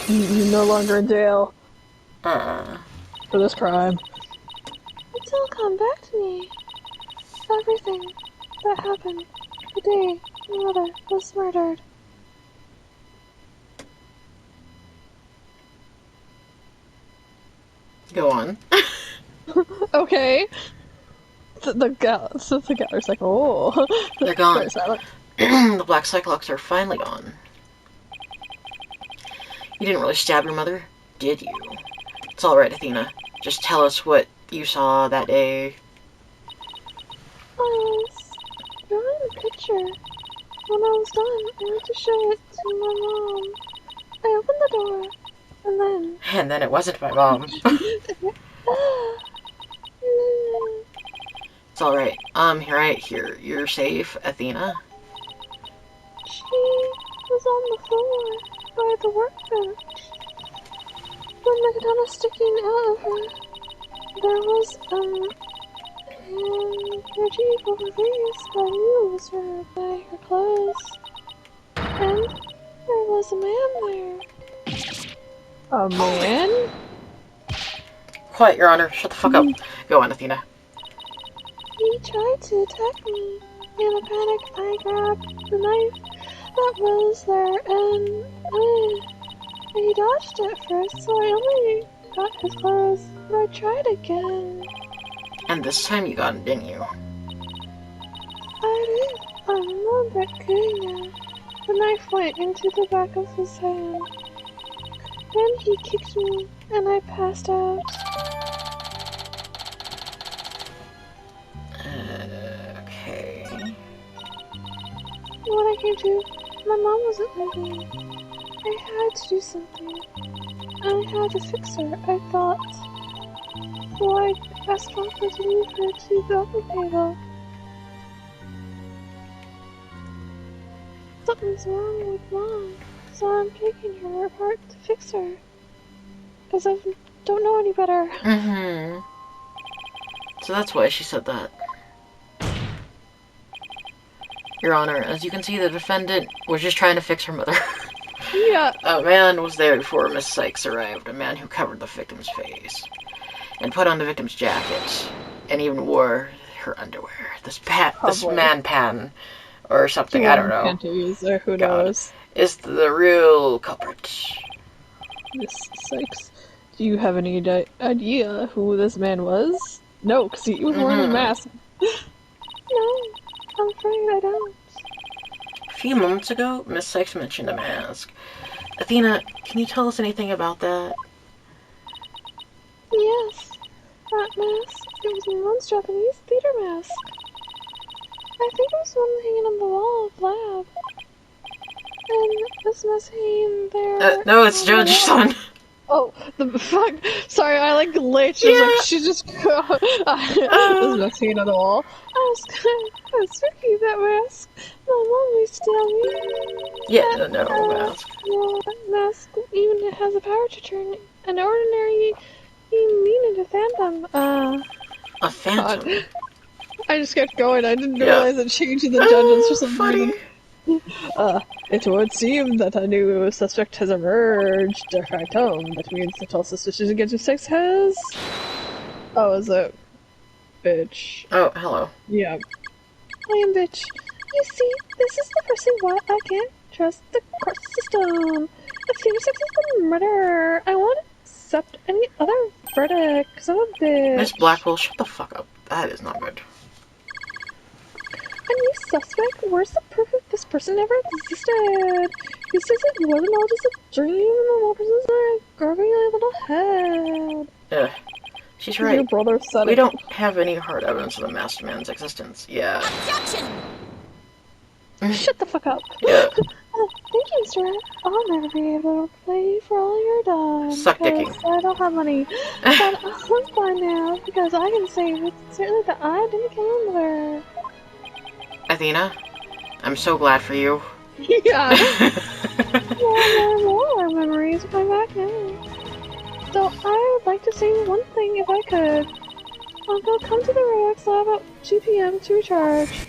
You're no longer in jail for this crime. It's all come back to me. Everything that happened the day my mother was murdered. Go on. Okay. The galler's like, oh. They're gone. Very silent. The black cyclops are finally gone. You didn't really stab your mother, did you? It's alright, Athena. Just tell us what you saw that day. I was drawing a picture. When I was done, I went to show it to my mom. I opened the door, and then... And then it wasn't my mom. It's alright. Right here. You're safe, Athena. She was on the floor by the workbench. With my katana sticking out of her. There was handkerchief over her face, but I knew it was her by her clothes. And there was a man there. A man? Quiet, Your Honor. Shut the fuck up. Go on, Athena. He tried to attack me. In a panic, I grabbed the knife that was there and he dodged it first, so I only got his clothes. But I tried again. And this time you got him, didn't you? I did. I'm a little bit good now. The knife went into the back of his hand. Then he kicked me, and I passed out. Okay. When I came to, my mom wasn't living. I had to do something. I had to fix her, I thought. So I asked Papa to leave her to the other table. Something's wrong with Mom, so I'm taking her apart to fix her. Because I don't know any better. So that's why she said that. Your Honor, as you can see, the defendant was just trying to fix her mother. Yeah. A man was there before Miss Sykes arrived, a man who covered the victim's face, and put on the victim's jacket, and even wore her underwear. This man pan, or something, I don't know. Panties, or who God. knows. Is the real culprit. Miss Sykes, do you have any idea who this man was? No, because he was wearing a mask. No, I'm afraid I don't. A few moments ago, Miss Sykes mentioned a mask. Athena, can you tell us anything about that? Yes, that mask. It was my mom's Japanese theater mask. I think it was one hanging on the wall of the lab. And this mask hanging there. No, it's Judge Son. Oh, the fuck! Sorry, I like glitched. She just. This mask hanging on the wall. I was freaky that mask. My mom used to tell me. Yeah, no mask. Well, that mask even has the power to turn an ordinary human into a phantom. A phantom? God. I just kept going. I didn't realize it changed in the dungeons for some reason. It would seem that a new suspect has emerged. A phantom. That means that all suspicions against Miss Sykes has... Oh, is it... Bitch. Oh, hello. Yeah. I am bitch. You see, this is the person why I can't trust the court system. If Phoenix Sykes is the murderer, I won't accept any other verdict, because I'm a bitch. Miss Blackwell, shut the fuck up. That is not good. A new suspect? Where's the proof that this person never existed? Who says it wasn't all just a dream and the little person's a grumpy little ahead. She's Your right. brother said We it. don't have any hard evidence of the Master Man's existence. Yeah. Objection! Shut the fuck up. Yeah. Thank you, sir. I'll never be able to play for all you're done. Suck dicking. Because I don't have money. But I'm fine now, because I can say with certainty that I didn't kill my mother. Athena, I'm so glad for you. Yeah. More memories coming back now. So I would like to say one thing if I could. I'll come to the robotics lab at 2 p.m. to recharge.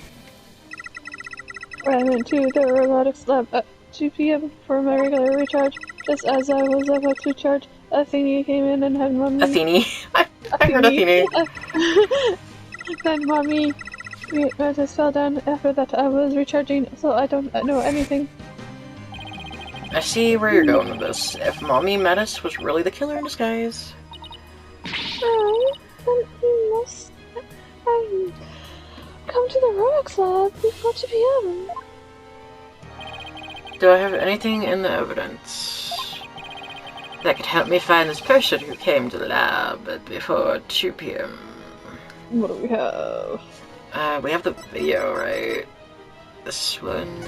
I went to the robotics lab at 2 p.m. for my regular recharge. Just as I was about to charge, Athene came in and had mommy. Athene. I heard Athene. Then mommy just fell down after that I was recharging, so I don't know anything. I see where you're going with this. If Mommy Metis was really the killer in disguise. Oh, then he must come to the robotics lab before 2 p.m. Do I have anything in the evidence that could help me find this person who came to the lab before 2 p.m.? What do we have? We have the video, right? This one.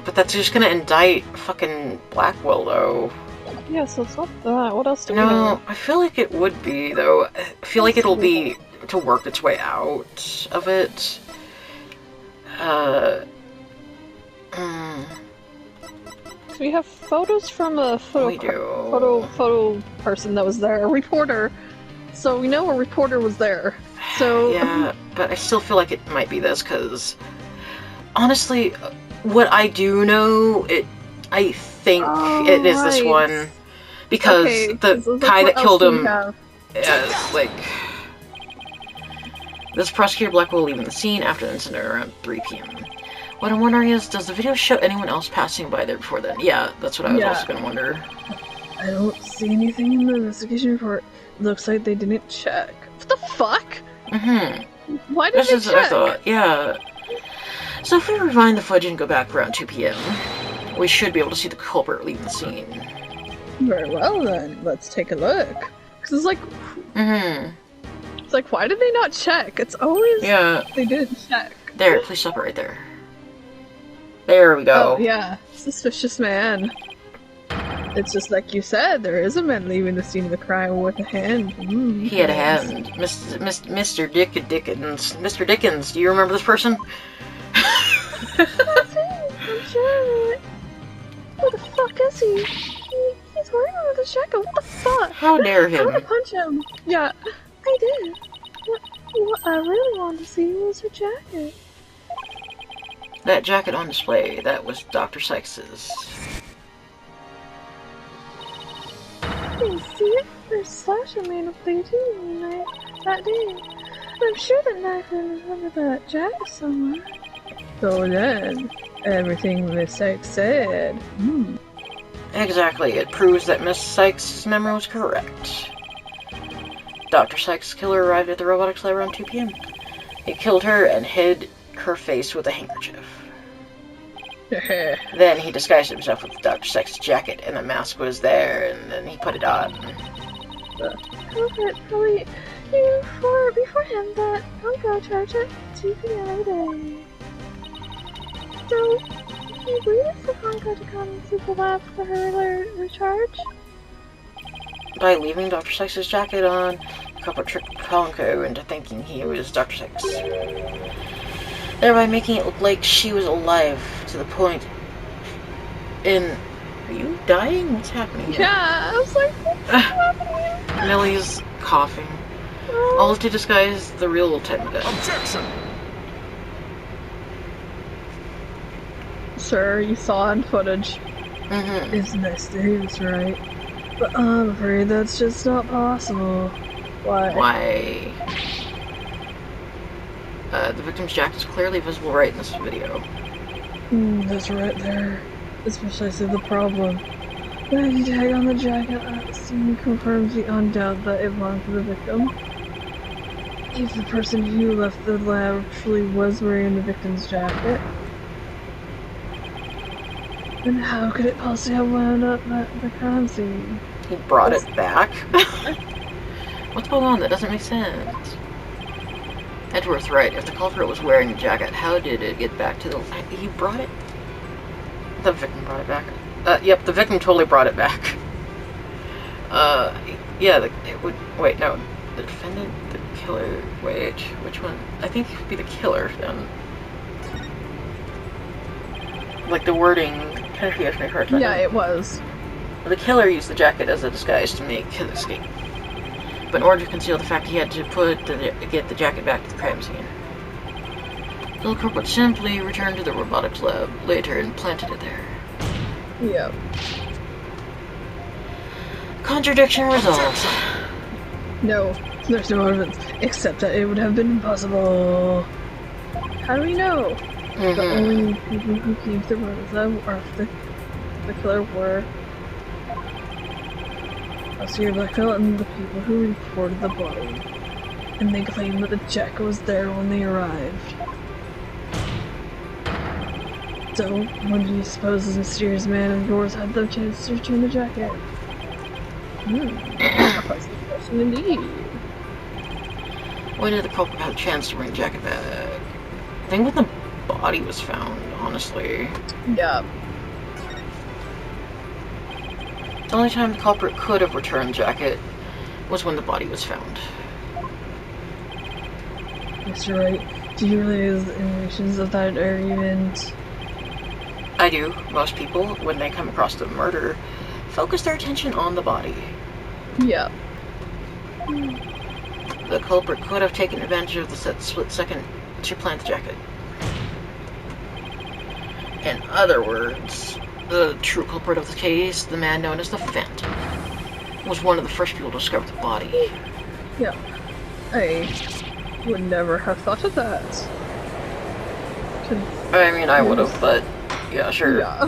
But that's just gonna indict fucking Blackwell, though. Yeah, so it's not that. What else do we have? No, I feel like it would be, though. I feel like it'll be to work its way out of it. We have photos from a We do. photo person that was there, a reporter. So we know a reporter was there. So Yeah, but I still feel like it might be this, because honestly, what I do know, I think it is this right. one, because Okay, the so guy what that killed else do we him, have? like, this prosecutor Blackwell leaving the scene after the incident around 3 p.m. What I'm wondering is, does the video show anyone else passing by there before then? Yeah, that's what I was also gonna wonder. I don't see anything in the investigation report. Looks like they didn't check. What the fuck? Why did This they is check? what I thought, yeah. So if we rewind the footage and go back around 2 p.m., we should be able to see the culprit leaving the scene. Very well then, let's take a look. Cause it's like, it's like, why did they not check? It's always they didn't check. There, please stop it right there. There we go. Oh yeah, suspicious man. It's just like you said, there is a man leaving the scene of the crime with a hand. He had a hand. Mr. Dickens. Mr. Dickens, do you remember this person? I'm sure. Who the fuck is he? He's wearing another jacket. What the fuck? How dare I him? want to punch him. Yeah, I did. What I really wanted to see was her jacket. That jacket on display, that was Dr. Sykes's. I see it. There's Slasher Man up there too that day. I'm sure that knife would remember that jacket somewhere. So then, everything Miss Sykes said. Exactly, it proves that Miss Sykes' memory was correct. Dr. Sykes' killer arrived at the robotics lab around 2 p.m. He killed her and hid her face with a handkerchief. Then he disguised himself with Dr. Sykes' jacket, and the mask was there, and then he put it on. Culprit probably knew beforehand that I'll go charge at 2 p.m. every day. So, he waited for Honko to come to the lab for her regular recharge. By leaving Dr. Sykes' jacket on, the couple tricked Honko into thinking he was Dr. Sykes, thereby making it look like she was alive to the point in... Are you dying? What's happening here? Yeah, I was like, what's happening? Millie's coughing. All to disguise the real time of death. Objection! Sir, you saw in footage. It's mysterious, right? But I'm afraid that's just not possible. Why? Why? The victim's jacket is clearly visible right in this video. That's right there. Especially see the problem. The ID tag on the jacket at the scene confirms beyond doubt that it belonged to the victim. If the person who left the lab truly was wearing the victim's jacket. Then how could it possibly have wound up at the crime scene? He brought it back? What's going on? That doesn't make sense. Edward's right. If the culprit was wearing the jacket, how did it get back to the... He brought it? The victim brought it back. Yep, the victim totally brought it back. Yeah, it would... Wait, no. The defendant, the killer... Wait, which one? I think it would be the killer, then. Like, the wording kind of gives me a hard time. Yeah, it was. The killer used the jacket as a disguise to make his escape. But in order to conceal the fact, he had to get the jacket back to the crime scene. The culprit simply returned to the robotics lab later and planted it there. Yep. Contradiction resolved. No, there's no evidence, except that it would have been impossible. How do we know? The only people who came to the robotics lab or the killer were Oscar Blackville and the people who reported the body, and they claimed that the jacket was there when they arrived. So, when do you suppose this mysterious man of yours had the chance to return the jacket? A puzzling question indeed. When did the culprit have a chance to bring the jacket back? I think when the body was found, honestly. Yeah. The only time the culprit could have returned the jacket was when the body was found. Mr. Wright, do you realize the implications of that argument? I do. Most people, when they come across the murder, focus their attention on the body. Yeah. The culprit could have taken advantage of the split second to plant the jacket. In other words, the true culprit of the case, the man known as the Phantom, was one of the first people to discover the body. Yeah. I would never have thought of that. I mean, I would have, but yeah, sure. Yeah.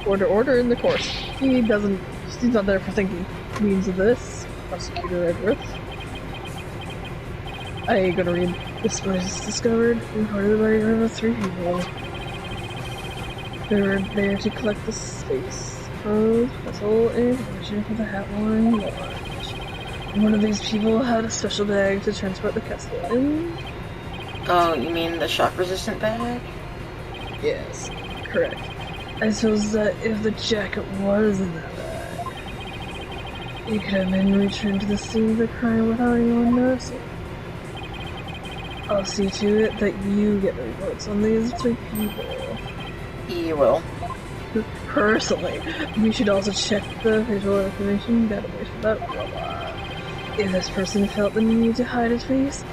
Order in the court. He's not there for thinking means of this. Prosecutor Edwards. I gotta read. This was discovered and reported by over 3 people. They were there to collect the space code, puzzle, and information for the Hat-Worn launch. One of these people had a special bag to transport the castle in. Oh, you mean the shock-resistant bag? Yes, correct. I suppose that if the jacket was in that bag, it could have been returned to the scene of the crime without anyone noticing. I'll see to it that you get the reports on these 3 people. You will. Personally, we should also check the visual information database for that robot. If this person felt the need to hide his face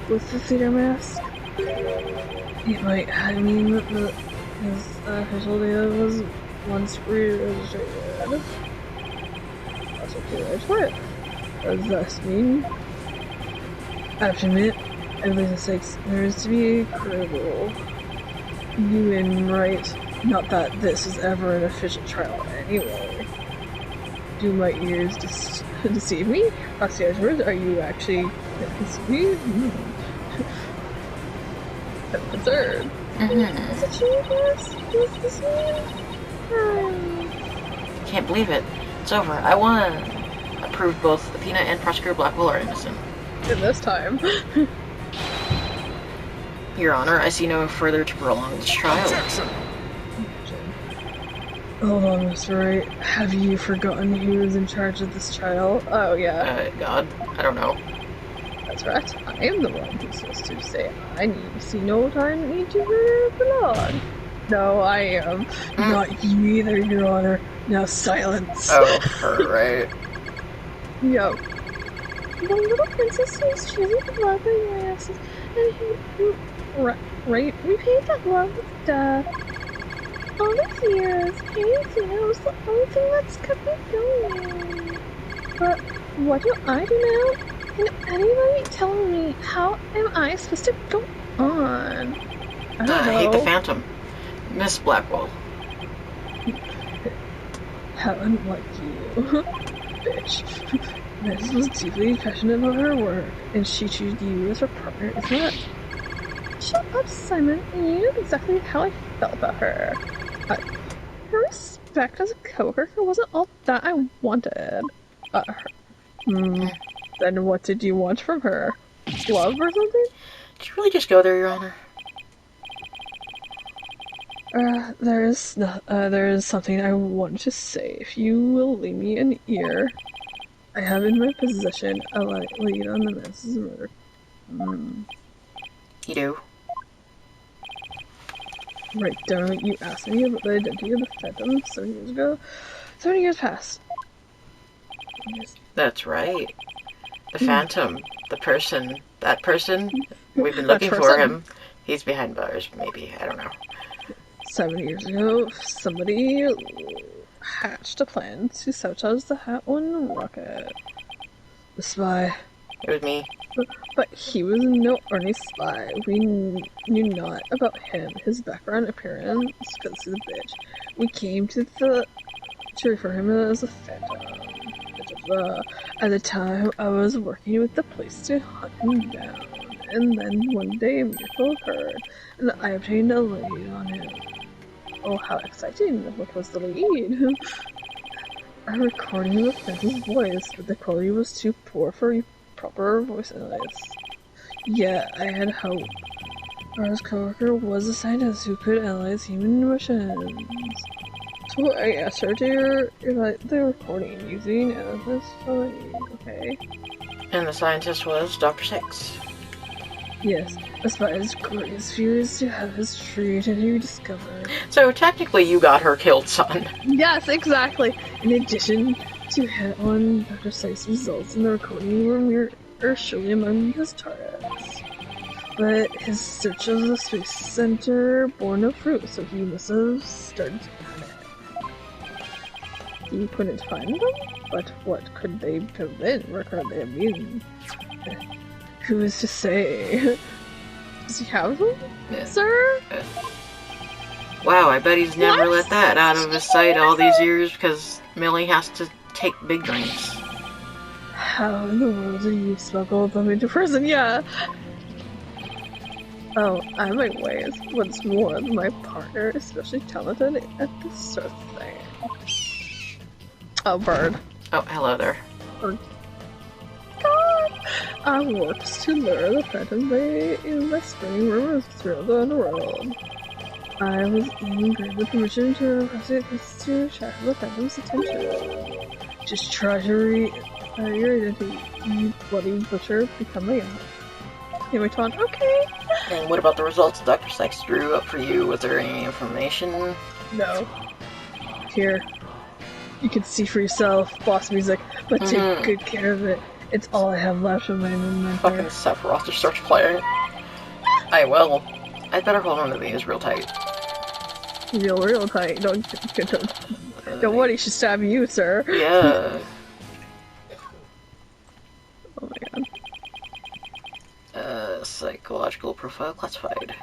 with the theater mask, it might mean that his visual data was once re-registered. That's what they for it. What does this mean? I have to admit, everybody's mistakes there is to be critical. You and Wright. Not that this is ever an official trial anyway. Do my ears deceive me? Roxy Edwards, are you actually deceiving me? Absurd. Is it true, yes? Is this me? Can't believe it. It's over. I won. I proved both Athena and Prosecutor Blackwell are innocent. In this time. Your Honor, I see no further to prolong this trial. Objection! Hold on, Mr. Wright. Have you forgotten who is in charge of this trial? Oh, yeah. God, I don't know. That's right. I am the one who's supposed to say I need to see no time need to hear the Lord. No, I am. Not you either, Your Honor. Now silence. Oh, right. Yo. The little princess who is choosing to love the glasses, and who right, repaid that love with death. All these years, Athena was the only thing that's kept me going. But what do I do now? Can anybody tell me how am I supposed to go on? I don't know. I hate the Phantom. Miss Blackwell. How unlike you. Bitch. Miss was deeply passionate about her work, and she chose you as her partner, isn't it? Shut up, Simon. You know exactly how I felt about her. her respect as a coworker wasn't all that I wanted. Then what did you want from her? Love or something? Did you really just go there, Your Honor? There is something I want to say. If you will lend me an ear, I have in my possession a lead on the Man's murder. You do? Right, don't you ask me about the identity of the Phantom 7 years ago? 7 years passed. That's right. The Phantom. The person. That person. We've been looking for him. He's behind bars, maybe. I don't know. 7 years ago, somebody hatched a plan to sabotage the Hat One rocket. The spy. It was me. But he was no ordinary spy. We knew not about him, his background, appearance, because he's a bitch. We came to refer him as a Phantom. At the time, I was working with the police to hunt him down. And then one day a miracle occurred, and I obtained a lead on him. Oh, how exciting! What was the lead? A recording of the Phantom's voice, but the quality was too poor for a proper voice analysis. Yet, I had hope. Our coworker was a scientist who could analyze human emotions. So I asked her to write the recording using analysis filling. Okay. And the scientist was Dr. Six. Yes, a spy's greatest fear is to have his true identity discovered. So technically you got her killed, son. Yes, exactly. In addition to hit on Dr. Sykes' results in the recording were surely among his targets. But his search of the space center bore no fruit, so he must have started to panic. He couldn't find them, but what could they have been? Where could they have been? Who is to say? Does he have them, sir? Wow, I bet he's never let that out of his sight all these years because Millie has to take big drinks. How in the world did you smuggle them into prison? Yeah. Oh, I have my ways. What's more, my partner is especially talented at this sort of thing. Oh, bird. Oh, hello there. Bird. I works to lure the Phantom by spreading rumors throughout the underworld. I was even granted permission to investigate this to attract the Phantom's attention. Just try to your identity, you bloody butcher, become a young. Anyway, taunt, okay. And what about the results Dr. Sykes drew up for you? Was there any information? No. Here. You can see for yourself, boss music, but take good care of it. It's all I have left of my inventory. Fucking Sephiroth just starts playing. I will. I'd better hold on to these real tight. Real tight. Don't worry, she stab you, sir. Yeah. Oh my god. Psychological profile classified.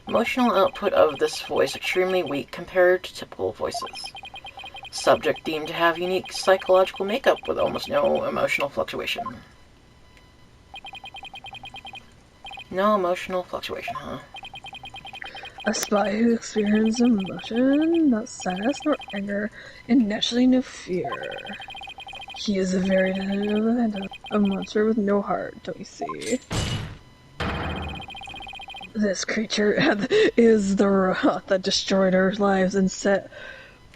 Emotional output of this voice extremely weak compared to typical voices. Subject deemed to have unique psychological makeup with almost no emotional fluctuation. No emotional fluctuation, huh? A spy who experiences emotion, not sadness nor anger, and naturally no fear. He is a very a monster with no heart, don't you see? This creature is the wrath that destroyed our lives and set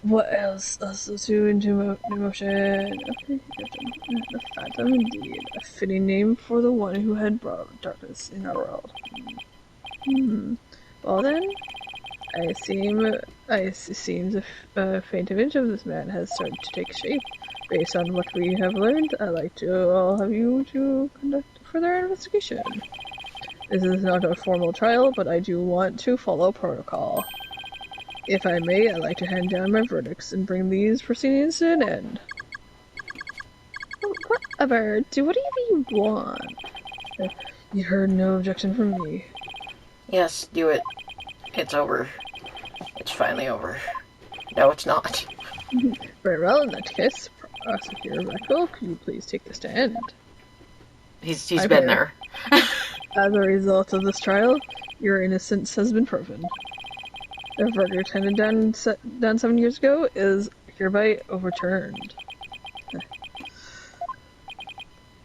what else us to into emotion. The Phantom, indeed, a fitting name for the one who had brought darkness in our world. Well then, it seems a faint image of this man has started to take shape. Based on what we have learned, I'd like to have you to conduct further investigation. This is not a formal trial, but I do want to follow protocol. If I may, I'd like to hand down my verdicts and bring these proceedings to an end. Whatever, do whatever you want. You heard no objection from me. Yes, do it. It's over. It's finally over. No, it's not. Very well, in that case, Prosecutor Michael, could you please take the stand? He's been there. As a result of this trial, your innocence has been proven. The verdict handed down 7 years ago is hereby overturned.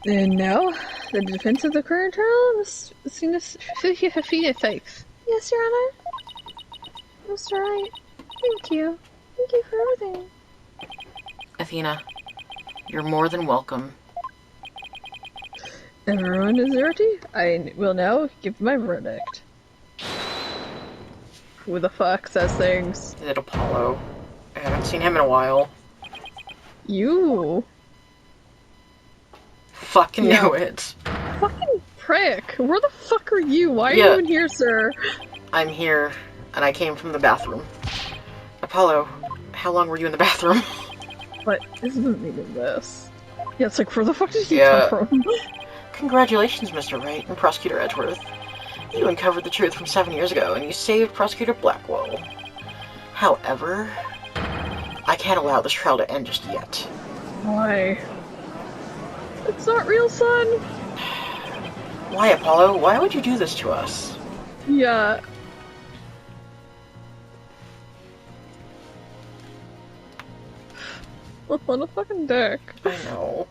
And now, the defense of the current trial is seen as fakes. Yes, Your Honor. Mr. Wright, thank you. Thank you for everything. Athena, you're more than welcome. Everyone is ready. I will now give my verdict. Who the fuck says things? Is it Apollo? I haven't seen him in a while. You. Fucking Yeah. knew it. Fucking prick. Where the fuck are you? Why are Yeah. you in here, sir? I'm here, and I came from the bathroom. Apollo, how long were you in the bathroom? What is the meaning of this? Yeah, it's like, where the fuck did he Yeah. come from? Congratulations, Mr. Wright and Prosecutor Edgeworth. You uncovered the truth from 7 years ago, and you saved Prosecutor Blackwell. However, I can't allow this trial to end just yet. Why? It's not real, son. Why, Apollo? Why would you do this to us? Yeah. What a fucking dick. I know.